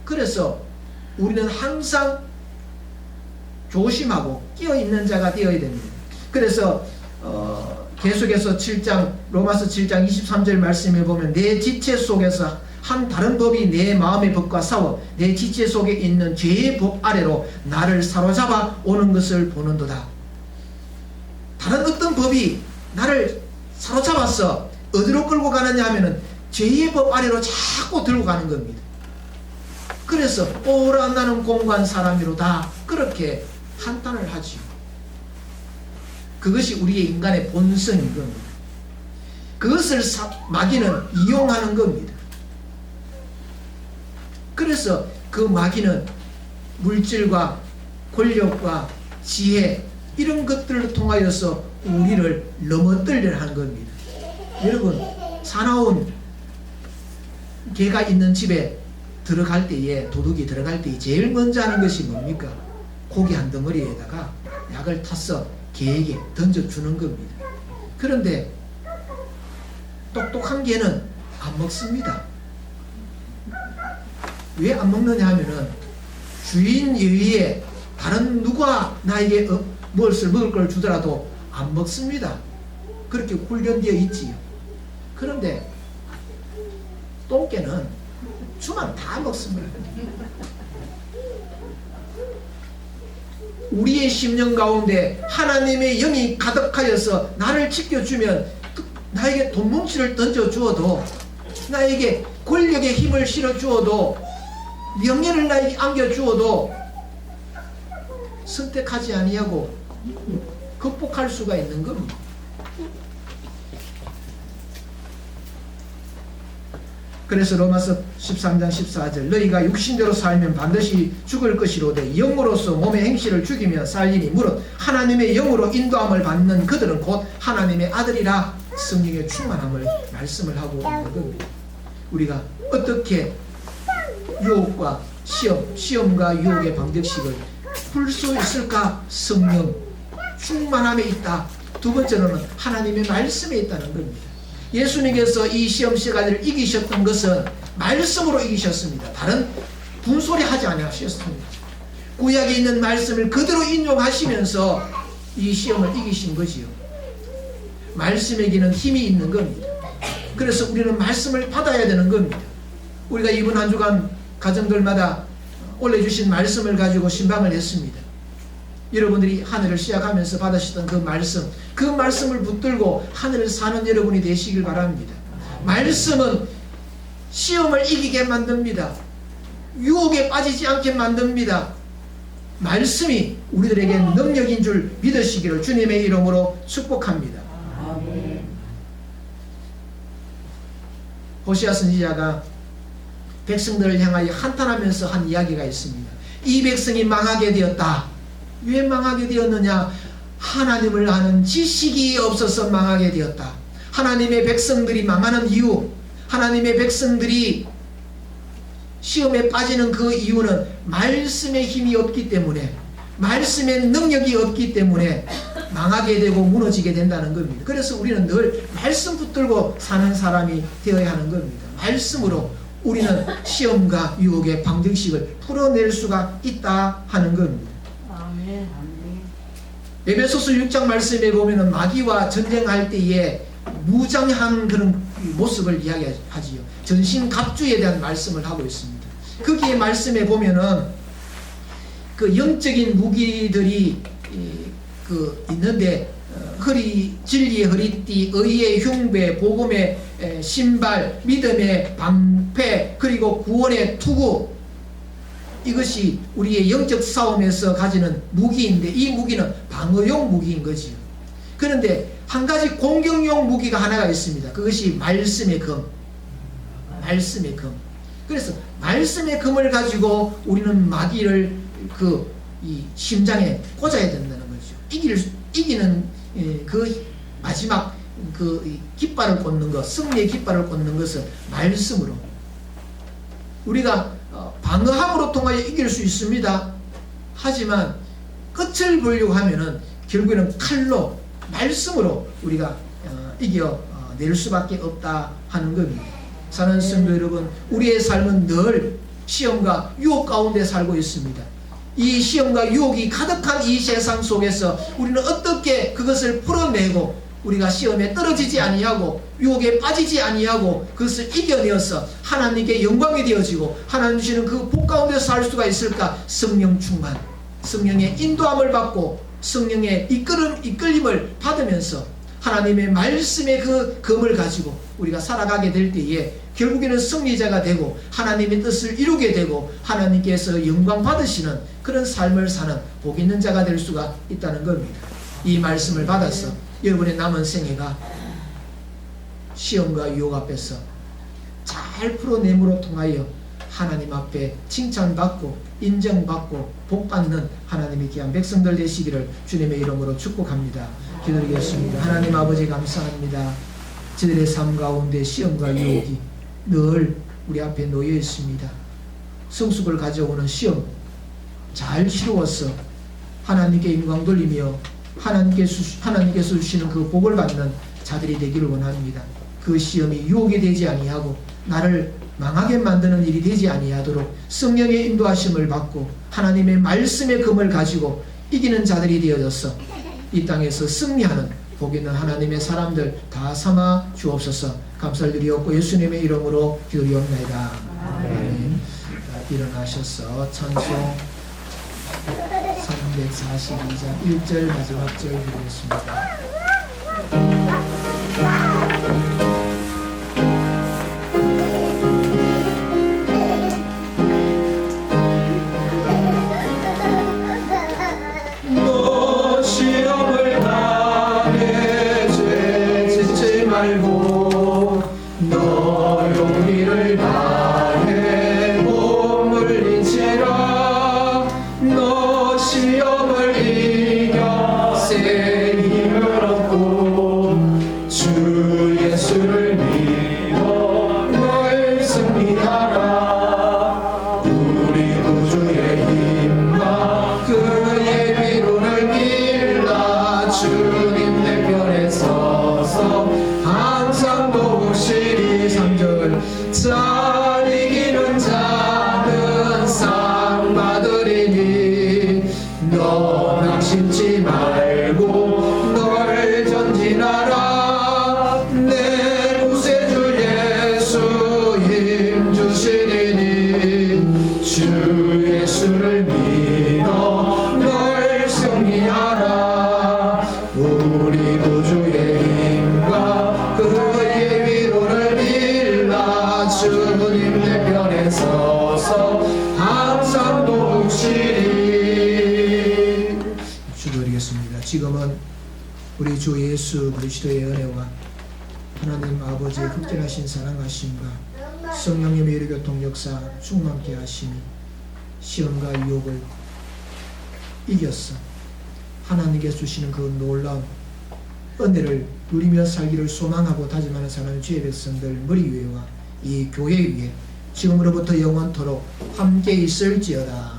그래서 우리는 항상 조심하고 끼어있는 자가 되어야 됩니다. 그래서 계속해서 로마서 7장 23절 말씀에 보면 내 지체 속에서 한 다른 법이 내 마음의 법과 싸워 내 지체 속에 있는 죄의 법 아래로 나를 사로잡아 오는 것을 보는도다. 다른 어떤 법이 나를 사로잡아서 어디로 끌고 가느냐 하면은 죄의 법 아래로 자꾸 들고 가는 겁니다. 그래서 오라 나는 공고한 사람이로다 그렇게 한탄을 하지요. 그것이 우리의 인간의 본성인 겁니다. 그것을 마귀는 이용하는 겁니다. 그래서 그 마귀는 물질과 권력과 지혜 이런 것들을 통하여서 우리를 넘어뜨리려 하는 겁니다. 여러분, 사나운 개가 있는 집에 들어갈 때에, 도둑이 들어갈 때에 제일 먼저 하는 것이 뭡니까? 고기 한 덩어리에다가 약을 타서 개에게 던져주는 겁니다. 그런데 똑똑한 개는 안 먹습니다. 왜 안 먹느냐 하면은 주인 외에 다른 누가 나에게 무엇을 먹을 걸 주더라도 안 먹습니다. 그렇게 훈련되어 있지요. 그런데 똥개는 주면 다 먹습니다. 우리의 심령 가운데 하나님의 영이 가득하여서 나를 지켜주면 나에게 돈뭉치를 던져주어도 나에게 권력의 힘을 실어주어도 명예를 나에게 안겨주어도 선택하지 아니하고 극복할 수가 있는 겁니다. 그래서 로마서 13장 14절 너희가 육신대로 살면 반드시 죽을 것이로되 영으로서 몸의 행실을 죽이며 살리니 무릇 하나님의 영으로 인도함을 받는 그들은 곧 하나님의 아들이라 성령의 충만함을 말씀을 하고 있는 겁니다. 우리가 어떻게 유혹과 시험과 유혹의 방정식을 풀 수 있을까? 성령 충만함에 있다. 두 번째로는 하나님의 말씀에 있다는 겁니다. 예수님께서 이 시험 시간을 이기셨던 것은 말씀으로 이기셨습니다. 다른 분소리 하지 아니하셨습니다. 구약에 있는 말씀을 그대로 인용하시면서 이 시험을 이기신 거지요. 말씀에게는 힘이 있는 겁니다. 그래서 우리는 말씀을 받아야 되는 겁니다. 우리가 이번 한 주간 가정들마다 올려주신 말씀을 가지고 신방을 했습니다. 여러분들이 한 해를 시작하면서 받으셨던 그 말씀을 붙들고 한 해를 사는 여러분이 되시길 바랍니다. 말씀은 시험을 이기게 만듭니다. 유혹에 빠지지 않게 만듭니다. 말씀이 우리들에게 능력인 줄 믿으시기를 주님의 이름으로 축복합니다. 호시아 선지자가 백성들을 향하여 한탄하면서 한 이야기가 있습니다. 이 백성이 망하게 되었다. 왜 망하게 되었느냐? 하나님을 아는 지식이 없어서 망하게 되었다. 하나님의 백성들이 망하는 이유, 하나님의 백성들이 시험에 빠지는 그 이유는 말씀의 힘이 없기 때문에, 말씀의 능력이 없기 때문에 망하게 되고 무너지게 된다는 겁니다. 그래서 우리는 늘 말씀 붙들고 사는 사람이 되어야 하는 겁니다. 말씀으로 우리는 시험과 유혹의 방정식을 풀어낼 수가 있다 하는 겁니다. 에베소서 6장 말씀에 보면은 마귀와 전쟁할 때에 무장한 그런 모습을 이야기하지요. 전신갑주에 대한 말씀을 하고 있습니다. 거기에 말씀에 보면은 그 영적인 무기들이 있는데 진리의 허리띠, 의의 흉배, 복음의 신발, 믿음의 방패, 그리고 구원의 투구, 이것이 우리의 영적 싸움에서 가지는 무기인데 이 무기는 방어용 무기인 거지요. 그런데 한 가지 공격용 무기가 하나가 있습니다. 그것이 말씀의 금. 말씀의 금. 그래서 말씀의 금을 가지고 우리는 마귀를 이 심장에 꽂아야 된다는 거죠. 이기는 그 마지막 그 깃발을 꽂는 것, 승리의 깃발을 꽂는 것은 말씀으로. 우리가 방어함으로 통하여 이길 수 있습니다. 하지만 끝을 보려고 하면은 결국에는 칼로, 말씀으로 우리가 이겨낼 수밖에 없다 하는 겁니다. 사랑하는 성도 여러분, 우리의 삶은 늘 시험과 유혹 가운데 살고 있습니다. 이 시험과 유혹이 가득한 이 세상 속에서 우리는 어떻게 그것을 풀어내고 우리가 시험에 떨어지지 아니하고 유혹에 빠지지 아니하고 그것을 이겨내어서 하나님께 영광이 되어지고 하나님 주시는 그 복 가운데서 살 수가 있을까? 성령 충만, 성령의 인도함을 받고 성령의 이끌림을 받으면서 하나님의 말씀의 그 검을 가지고 우리가 살아가게 될 때에 결국에는 승리자가 되고 하나님의 뜻을 이루게 되고 하나님께서 영광 받으시는 그런 삶을 사는 복 있는 자가 될 수가 있다는 겁니다. 이 말씀을 받아서 여러분의 남은 생애가 시험과 유혹 앞에서 잘 풀어냄으로 통하여 하나님 앞에 칭찬받고 인정받고 복받는 하나님의 귀한 백성들 되시기를 주님의 이름으로 축복합니다. 기도드리겠습니다. 하나님 아버지 감사합니다. 저들의 삶 가운데 시험과 유혹이 늘 우리 앞에 놓여 있습니다. 성숙을 가져오는 시험 잘 치루어서 하나님께 영광 돌리며 하나님께서 주시는 그 복을 받는 자들이 되기를 원합니다. 그 시험이 유혹이 되지 아니하고 나를 망하게 만드는 일이 되지 아니하도록 성령의 인도하심을 받고 하나님의 말씀의 금을 가지고 이기는 자들이 되어져서 이 땅에서 승리하는 복 있는 하나님의 사람들 다 삼아 주옵소서. 감사를 드리옵고 예수님의 이름으로 기도리옵나이다. 아멘. 일어나셔서 찬송 342장 1절 마지막 절 드리겠습니다. 너 시험을 당해 죄 짓지 말고 너 용기를 다해 몸을 잊지라 너 시험을 이겨 새 힘을 우리도 주의 힘과 그의 위로를 빌라 주님 내 편에 서서 항상 도우시리. 기도드리겠습니다. 지금은 우리 주 예수 그리스도의 은혜와 하나님 아버지의 극진하신 사랑하심과 성령님의 이르교통 역사 충만케 하심이 시험과 유혹을 이겼어 하나님께서 주시는 그 놀라운 은혜를 누리며 살기를 소망하고 다짐하는 사랑하는 주의 백성들 머리 위에와 이 교회 위에 지금으로부터 영원토록 함께 있을지어다.